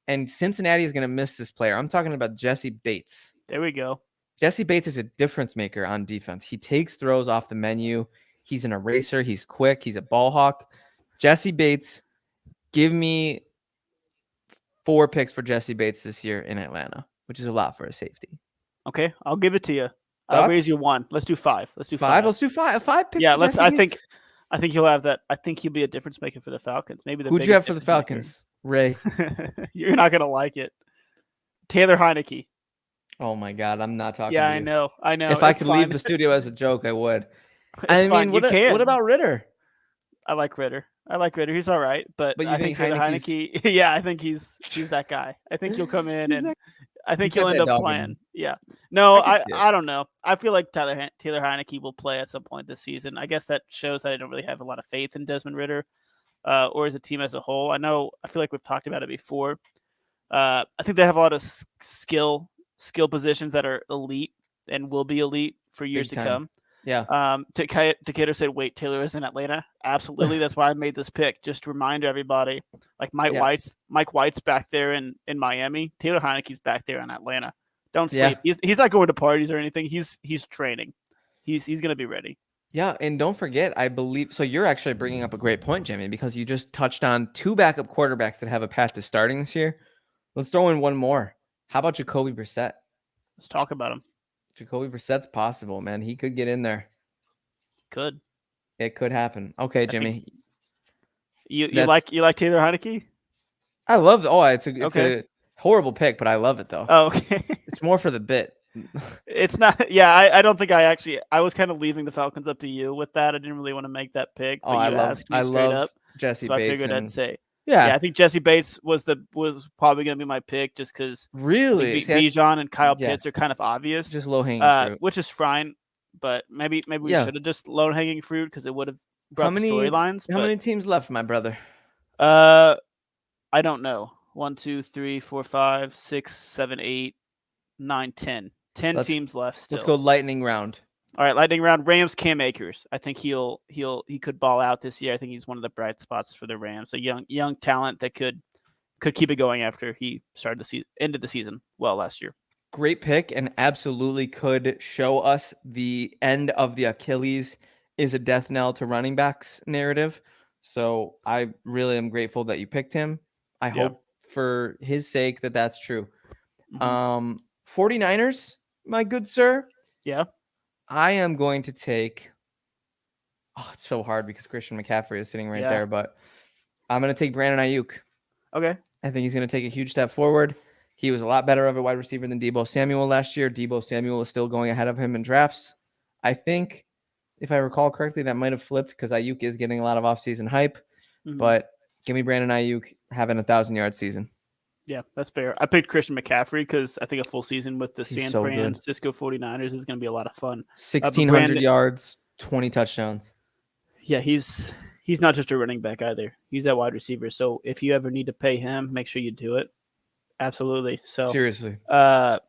and Cincinnati is gonna miss this player. I'm talking about Jesse Bates. There we go. Jesse Bates is a difference maker on defense. He takes throws off the menu. He's an eraser. He's quick. He's a ball hawk. Jesse Bates, give me 4 picks for Jesse Bates this year in Atlanta, which is a lot for a safety. Okay, I'll give it to you. I'll raise you 1. Let's do 5. Let's do 5. Let's do 5. 5 picks. Yeah, let's. I think he'll have that. I think he'll be a difference maker for the Falcons. Maybe the. Who'd you have for the Falcons, Ray? You're not gonna like it. Taylor Heineke. Oh my God, I'm not talking. Yeah, to you. I know. If I could leave the studio as a joke, I would. What about Ritter? I like Ritter. He's all right, but you I think Taylor Heineke. Yeah, I think he's that guy. I think he'll come in and I think he'll end up playing. Yeah. No, I don't know. I feel like Taylor Heineke will play at some point this season. I guess that shows that I don't really have a lot of faith in Desmond Ritter or as a team as a whole. I feel like we've talked about it before. I think they have a lot of skill positions that are elite and will be elite for years to come. Yeah. Decatur said, "Wait, Taylor is in Atlanta." Absolutely, that's why I made this pick. Just to remind everybody, like Mike White's back there in Miami. Taylor Heineke's back there in Atlanta. Don't sleep. He's not going to parties or anything. He's training. He's gonna be ready. Yeah, and don't forget, I believe so. You're actually bringing up a great point, Jimmy, because you just touched on 2 backup quarterbacks that have a path to starting this year. Let's throw in one more. How about Jacoby Brissett? Let's talk about him. Jacoby Brissett's possible, man. He could get in there. It could happen. Okay, Jimmy. You like Taylor Heineke? I love it's a horrible pick, but I love it though. Oh, okay. It's more for the bit. It's not. Yeah, I don't think I was kind of leaving the Falcons up to you with that. I didn't really want to make that pick. But I love Jesse Bates. So I figured I'd say. Yeah, I think Jesse Bates was probably going to be my pick just because really Bijan and Kyle Pitts are kind of obvious, just low hanging fruit, which is fine. But maybe we should have just low hanging fruit because it would have brought the storylines. How many teams left, my brother? I don't know. 1, 2, 3, 4, 5, 6, 7, 8, 9, 10. 10 teams left still. Let's go lightning round. All right, lightning round. Rams, Cam Akers. I think he could ball out this year. I think he's one of the bright spots for the Rams. A young talent that could keep it going after he started ended the season well last year. Great pick, and absolutely could show us the end of the Achilles is a death knell to running backs narrative. So I really am grateful that you picked him. I hope for his sake that that's true. 49ers, my good sir. Yeah. I am going to take it's so hard because Christian McCaffrey is sitting right there, but I'm going to take Brandon Ayuk. Okay. I think he's going to take a huge step forward. He was a lot better of a wide receiver than Deebo Samuel last year. Deebo Samuel is still going ahead of him in drafts. I think, if I recall correctly, that might have flipped because Ayuk is getting a lot of offseason hype. But give me Brandon Ayuk having a 1,000-yard season. Yeah, that's fair. I picked Christian McCaffrey because I think a full season with the San Francisco 49ers is going to be a lot of fun. 1,600 yards, 20 touchdowns. Yeah, he's he's not just a running back either. He's that wide receiver. So if you ever need to pay him, make sure you do it. Absolutely. So Seriously. all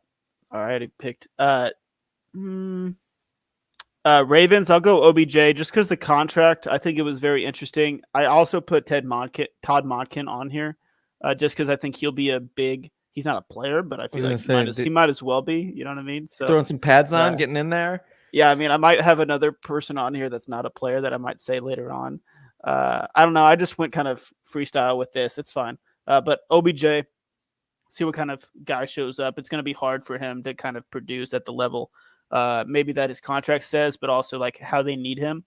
right, I picked Ravens. I'll go OBJ just because the contract. I think it was very interesting. I also put Todd Modkin on here, just because I think he'll be a big. He's not a player, but I feel like he might as well be. You know what I mean? So throwing some pads on, getting in there. Yeah, I mean, I might have another person on here that's not a player that I might say later on. I don't know. I just went kind of freestyle with this. It's fine. But OBJ, see what kind of guy shows up. It's going to be hard for him to kind of produce at the level maybe that his contract says, but also like how they need him.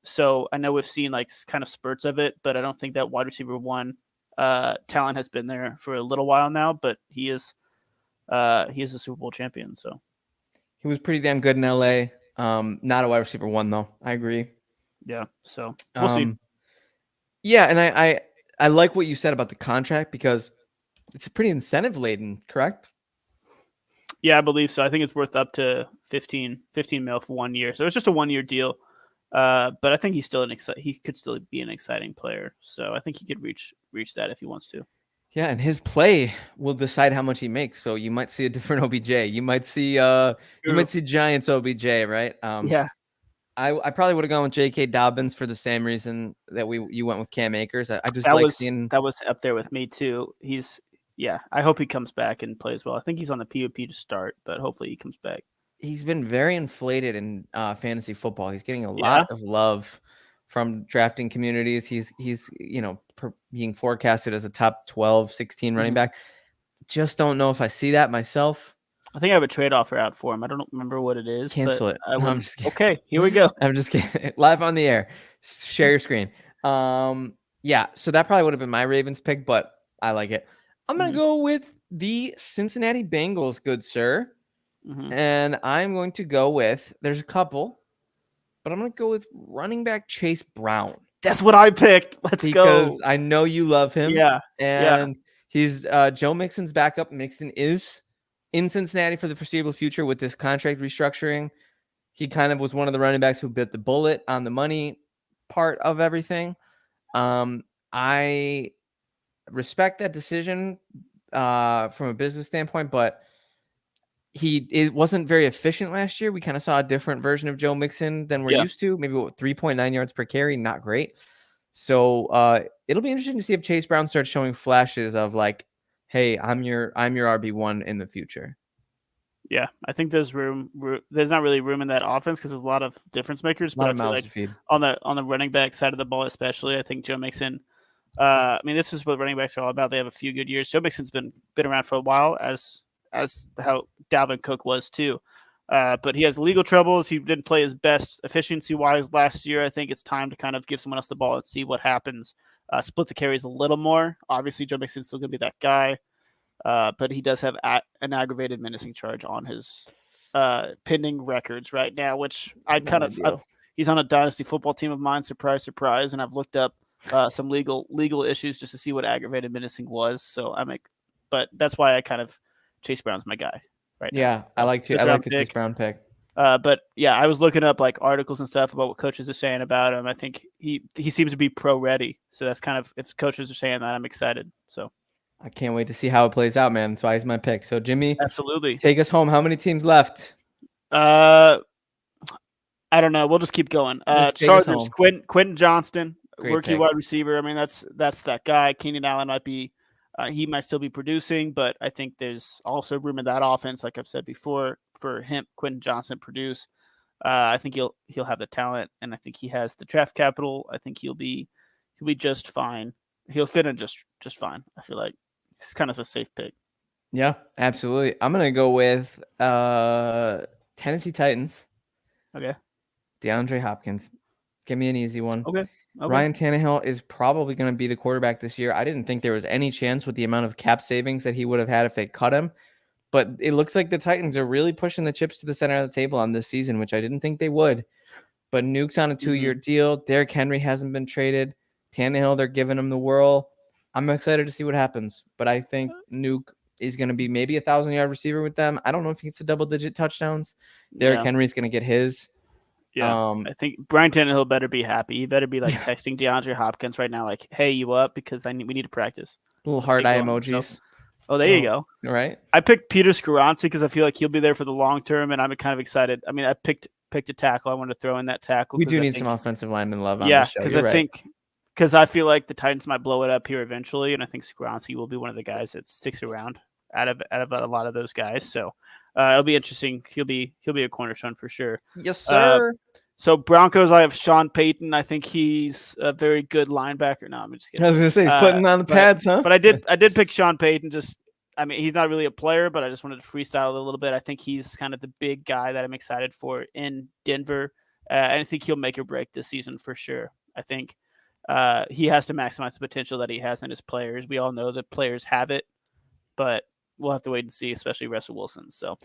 So I know we've seen like kind of spurts of it, but I don't think that wide receiver one talent has been there for a little while now. But he is a Super Bowl champion. So he was pretty damn good in LA. Not a wide receiver one though. I agree. Yeah. So we'll see. Yeah, and I like what you said about the contract because it's pretty incentive laden, correct? Yeah, I believe so. I think it's worth up to 15 mil for 1 year. So it's just a 1 year deal. But I think he's still he could still be an exciting player. So I think he could reach that if he wants to. Yeah, and his play will decide how much he makes. So you might see a different OBJ. You might see Giants OBJ, right? Yeah. I probably would have gone with J.K. Dobbins for the same reason that you went with Cam Akers. I just seeing that was up there with me too. I hope he comes back and plays well. I think he's on the PUP to start, but hopefully he comes back. He's been very inflated in fantasy football. He's getting a lot of love from drafting communities. He's being forecasted as a top 12, 16 running back. Just don't know if I see that myself. I think I have a trade offer out for him. I don't remember what it is. Cancel it. No, I'm just kidding. Okay, here we go. I'm just kidding. Live on the air. Share your screen. Yeah, so that probably would have been my Ravens pick, but I like it. I'm going to go with the Cincinnati Bengals, good sir. And I'm going to go with, there's a couple, but I'm going to go with running back Chase Brown. That's what I picked. Let's go. Because I know you love him. Yeah. And he's Joe Mixon's backup. Mixon is in Cincinnati for the foreseeable future with this contract restructuring. He kind of was one of the running backs who bit the bullet on the money part of everything. I respect that decision from a business standpoint, but it wasn't very efficient last year. We kind of saw a different version of Joe Mixon than we're used to. Maybe 3.9 yards per carry, not great. So it'll be interesting to see if Chase Brown starts showing flashes of like, hey, I'm your RB1 in the future. Yeah, I think there's room. There's not really room in that offense because there's a lot of difference makers. But I feel like on the running back side of the ball, especially, I think Joe Mixon. I mean, this is what running backs are all about. They have a few good years. Joe Mixon's been around for a while, as how Dalvin Cook was too. But he has legal troubles. He didn't play his best efficiency-wise last year. I think it's time to kind of give someone else the ball and see what happens. Split the carries a little more. Obviously, Joe Mixon's still going to be that guy. But he does have an aggravated menacing charge on his pending records right now, which he's on a dynasty football team of mine. Surprise, surprise. And I've looked up some legal issues just to see what aggravated menacing was. So but that's why I kind of Chase Brown's my guy right now. Yeah, I like the Chase Brown pick. But yeah, I was looking up like articles and stuff about what coaches are saying about him. I think he seems to be pro ready. So that's kind of, if coaches are saying that, I'm excited. So I can't wait to see how it plays out, man. That's why he's my pick. So Jimmy, absolutely, take us home. How many teams left? I don't know. We'll just keep going. Chargers, Quentin Johnston, rookie wide receiver. I mean, that's that guy. Keenan Allen might be, he might still be producing, but I think there's also room in that offense, like I've said before, for him, Quentin Johnston produce. I think he'll have the talent, and I think he has the draft capital. I think he'll be just fine. He'll fit in just fine. I feel like it's kind of a safe pick. Yeah, absolutely. I'm gonna go with Tennessee Titans. Okay. DeAndre Hopkins. Give me an easy one. Okay. Ryan Tannehill is probably going to be the quarterback this year. I didn't think there was any chance with the amount of cap savings that he would have had if they cut him. But it looks like the Titans are really pushing the chips to the center of the table on this season, which I didn't think they would. But Nuke's on a 2-year deal. Derrick Henry hasn't been traded. Tannehill, they're giving him the whirl. I'm excited to see what happens. But I think Nuke is going to be maybe a 1,000-yard receiver with them. I don't know if he gets to double-digit touchdowns. Derrick Henry's going to get his. Yeah, I think Brian Tannehill better be happy. He better be like texting DeAndre Hopkins right now, like, "Hey, you up? Because we need to practice." Little Let's heart get eye going. emojis. Oh, there you go. Right. I picked Peter Skoronski because I feel like he'll be there for the long term, and I'm kind of excited. I mean, I picked a tackle. I wanted to throw in that tackle. We do need some offensive lineman love on Yeah, this show. because You're right. because I feel like the Titans might blow it up here eventually, and I think Skoronski will be one of the guys that sticks around out of a lot of those guys. So it'll be interesting. He'll be a cornerstone for sure. Yes, sir. So Broncos, I have Sean Payton. I think he's a very good linebacker. No, I'm just kidding. I was gonna say he's putting on the pads, huh? But I did pick Sean Payton. I mean, he's not really a player, but I just wanted to freestyle a little bit. I think he's kind of the big guy that I'm excited for in Denver. And I think he'll make or break this season for sure. I think he has to maximize the potential that he has in his players. We all know that players have it, but we'll have to wait and see, especially Russell Wilson. So,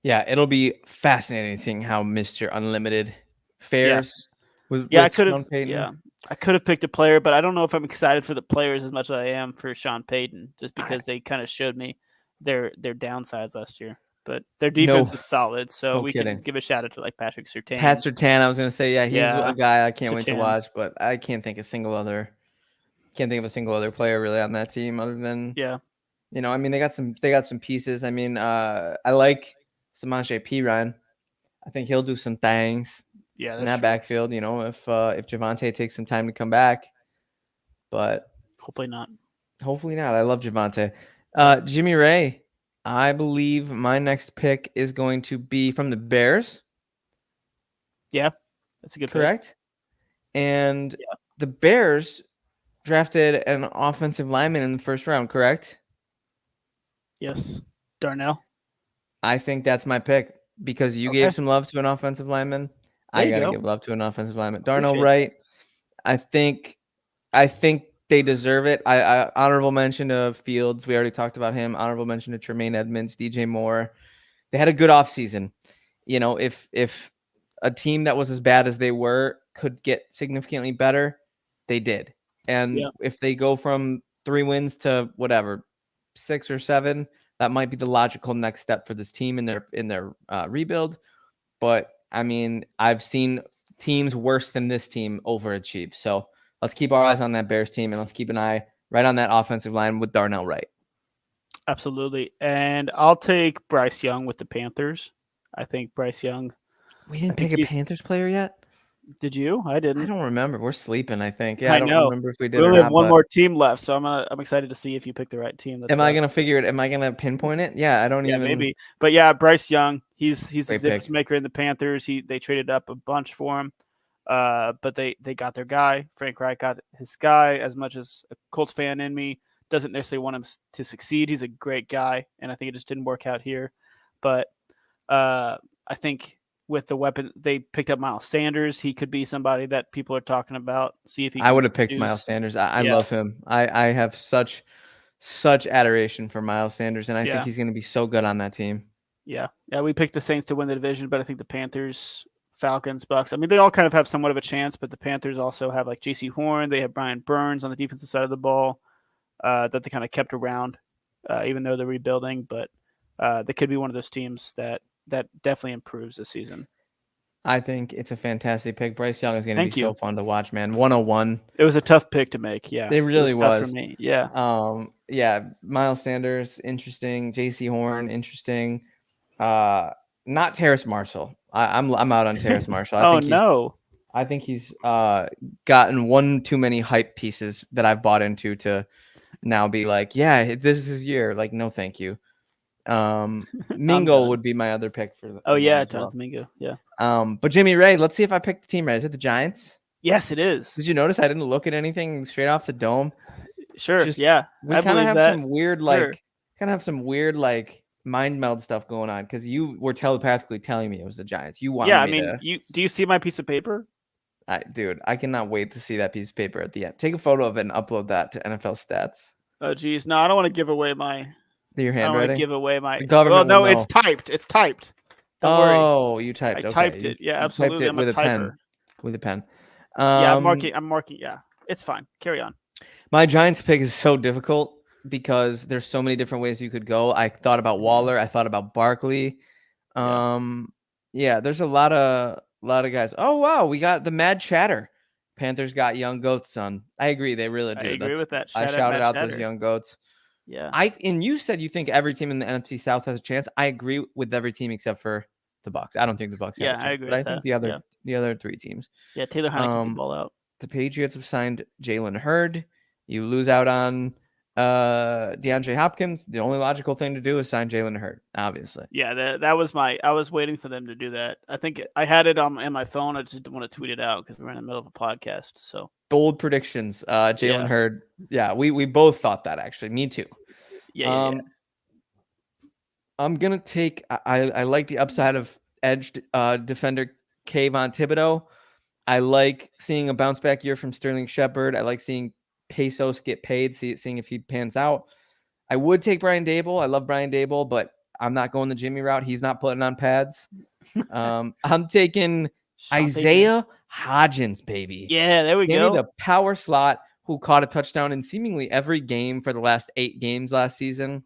yeah, it'll be fascinating seeing how Mr. Unlimited fares. I could have picked a player, but I don't know if I'm excited for the players as much as I am for Sean Payton, just because they kind of showed me their downsides last year. But their defense is solid, so we can give a shout out to like Patrick Surtain. Pat Surtain, I was gonna say, he's a guy I can't wait to watch, but I can't think of a single other player really on that team other than I mean they got some pieces. I mean I like Samaje Perine. I think he'll do some things. Yeah, in that backfield, if Javonte takes some time to come back, but hopefully not. I love Javonte. Jimmy Ray, I believe my next pick is going to be from the Bears. Yeah, that's a good correct. Pick. And the Bears drafted an offensive lineman in the first round, correct? Yes, Darnell. I think that's my pick because you gave some love to an offensive lineman. I gotta give love to an offensive lineman. Darnell Wright. I think they deserve it. I honorable mention to Fields. We already talked about him. Honorable mention to Tremaine Edmonds, DJ Moore. They had a good offseason. If a team that was as bad as they were could get significantly better, they did. And if they go from 3 wins to whatever, 6 or 7, that might be the logical next step for this team in their rebuild. But I mean, I've seen teams worse than this team overachieve. So let's keep our eyes on that Bears team, and let's keep an eye right on that offensive line with Darnell Wright. Absolutely. And I'll take Bryce Young with the Panthers. I think Bryce Young. We didn't pick a Panthers player yet? Did you? I didn't. I don't remember. We're sleeping, I think. Yeah, I don't remember if we did. We only have one more team left, so I'm excited to see if you pick the right team. Am I gonna figure it? Am I gonna pinpoint it? Yeah, I don't even. Maybe. But yeah, Bryce Young, he's the difference maker in the Panthers. They traded up a bunch for him, but they got their guy. Frank Reich got his guy. As much as a Colts fan in me doesn't necessarily want him to succeed, he's a great guy, and I think it just didn't work out here. But I think with the weapon, they picked up Miles Sanders. He could be somebody that people are talking about. See if he. I would have picked Miles Sanders. I love him. I have such adoration for Miles Sanders, and I think he's going to be so good on that team. Yeah. We picked the Saints to win the division, but I think the Panthers, Falcons, Bucks. I mean, they all kind of have somewhat of a chance, but the Panthers also have like J.C. Horn. They have Brian Burns on the defensive side of the ball that they kind of kept around, even though they're rebuilding. But they could be one of those teams that definitely improves this season. I think it's a fantastic pick. Bryce Young is going to be so fun to watch, man. 101. It was a tough pick to make. Yeah, it really was tough for me. Yeah. Miles Sanders, interesting. J.C. Horn, interesting. Not Terrace Marshall. I'm out on Terrace Marshall. I think he's gotten one too many hype pieces that I've bought into to now be like, this is his year. Like, no, thank you. Mingo would be my other pick for. Jonathan Mingo. Yeah. But Jimmy Ray, let's see if I picked the team right. Is it the Giants? Yes, it is. Did you notice I didn't look at anything straight off the dome? Sure. We kind of have some weird, mind meld stuff going on because you were telepathically telling me it was the Giants. You wanted me to. Do you see my piece of paper? Dude, I cannot wait to see that piece of paper at the end. Take a photo of it and upload that to NFL Stats. Oh, geez. No, I don't want to give away my. Your handwriting? I don't want to give away my. Well, no, it's typed. It's typed. Don't worry. You typed. I typed it. Yeah, absolutely. I'm a typer. With a pen. I'm marking. Yeah, it's fine. Carry on. My Giants pick is so difficult because there's so many different ways you could go. I thought about Waller. I thought about Barkley. There's a lot of A lot of guys. Oh, wow. We got the mad chatter. Panthers got young goats, son. I agree. They really do. I agree with that. I Shout out shouted Matt out Chatter. those young goats. Yeah. And you said you think every team in the NFC South has a chance. I agree with every team except for the Bucs. I don't think the Bucs have a chance. I agree but with I think that. the other three teams. Yeah, Taylor Heineke can ball out. The Patriots have signed Jalen Hurd. You lose out on DeAndre Hopkins. The only logical thing to do is sign Jalen Hurd, obviously. Yeah, that was I was waiting for them to do that. I think I had it on my phone. I just didn't want to tweet it out because we're in the middle of a podcast. So bold predictions. Jalen Hurd. Yeah, we both thought that actually. Me too. Yeah. I'm gonna take. I like the upside of edge defender Kayvon Thibodeau. I like seeing a bounce back year from Sterling Shepard. I like seeing Pesos get paid, seeing if he pans out. I would take Brian Dable. I love Brian Dable, but I'm not going the Jimmy route. He's not putting on pads. I'm taking Isaiah Hodgins, baby. Yeah, there we Give go. me the power slot who caught a touchdown in seemingly every game for the last 8 games last season.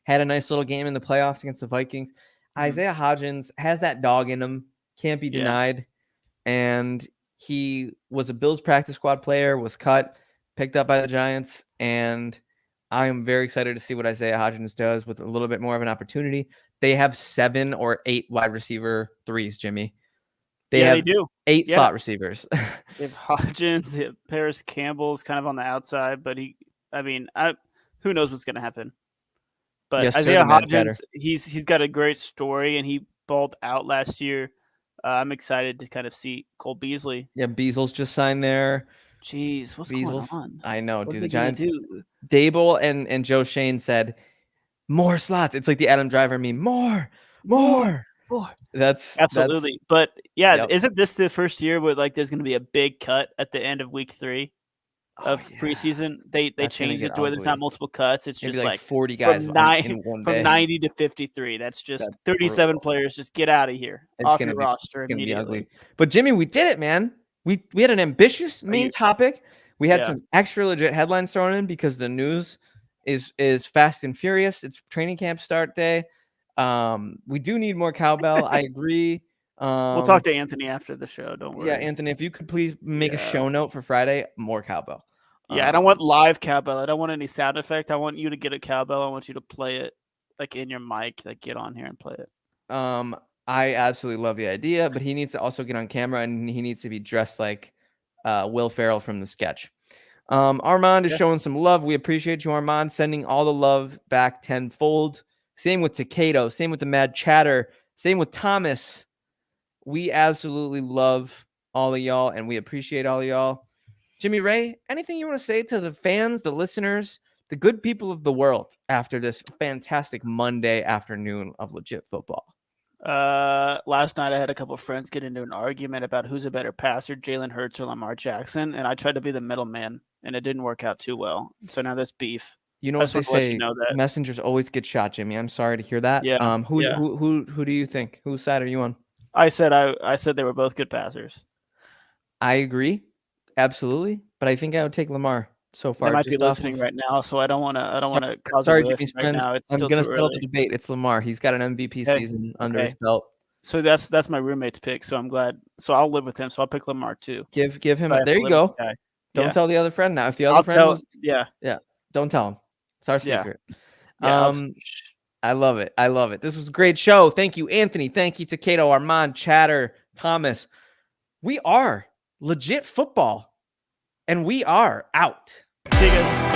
Had a nice little game in the playoffs against the Vikings. Isaiah Hodgins has that dog in him. Can't be denied. And he was a Bills practice squad player, was cut, picked up by the Giants. And I am very excited to see what Isaiah Hodgins does with a little bit more of an opportunity. They have 7 or 8 wide receiver threes, Jimmy. They do. 8 slot receivers. If Hodgins, Paris Campbell's kind of on the outside, but who knows what's going to happen. But Isaiah Hodgins, he's got a great story, and he balled out last year. I'm excited to kind of see Cole Beasley. Yeah, Beasley's just signed there. Jeez, what's going on? I know, dude. The Giants. Dable and Joe Shane said more slots. It's like the Adam Driver meme. More. That's absolutely. But isn't this the first year where there's going to be a big cut at the end of week 3? Of preseason, they changed it to where there's not multiple cuts. It's just like 40 guys in one day. From 90 to 53. That's just 37 players. Just get out of here off your roster immediately. Be ugly. But Jimmy, we did it, man. We had an ambitious main topic. We had some extra legit headlines thrown in because the news is fast and furious. It's training camp start day. We do need more cowbell. I agree. We'll talk to Anthony after the show. Don't worry. Yeah, Anthony, if you could please make a show note for Friday, more cowbell. Yeah, I don't want live cowbell. I don't want any sound effect. I want you to get a cowbell. I want you to play it in your mic. Get on here and play it. I absolutely love the idea, but he needs to also get on camera and he needs to be dressed like Will Ferrell from the sketch. Armand is showing some love. We appreciate you, Armand, sending all the love back tenfold. Same with Takado. Same with the Mad Chatter. Same with Thomas. We absolutely love all of y'all, and we appreciate all of y'all. Jimmy Ray, anything you want to say to the fans, the listeners, the good people of the world after this fantastic Monday afternoon of legit football? Last night I had a couple of friends get into an argument about who's a better passer, Jalen Hurts or Lamar Jackson, and I tried to be the middleman, and it didn't work out too well. So now there's beef. You know what they say? Messengers always get shot, Jimmy. I'm sorry to hear that. Yeah. Who do you think? Whose side are you on? I said they were both good passers. I agree, absolutely, but I think I would take Lamar so far. They might be listening right now, so I don't want to cause a rift right now. It's I'm going to settle the debate. It's Lamar. He's got an MVP season under his belt. So that's my roommate's pick. So I'm glad. So I'll live with him. So I'll pick Lamar too. Give him. There you go. Don't tell the other friend now. If the other friend don't tell him. It's our secret. I love it. This was a great show. Thank you, Anthony. Thank you, Takado, Armand, Chatter, Thomas. We are legit football, and we are out. See you guys.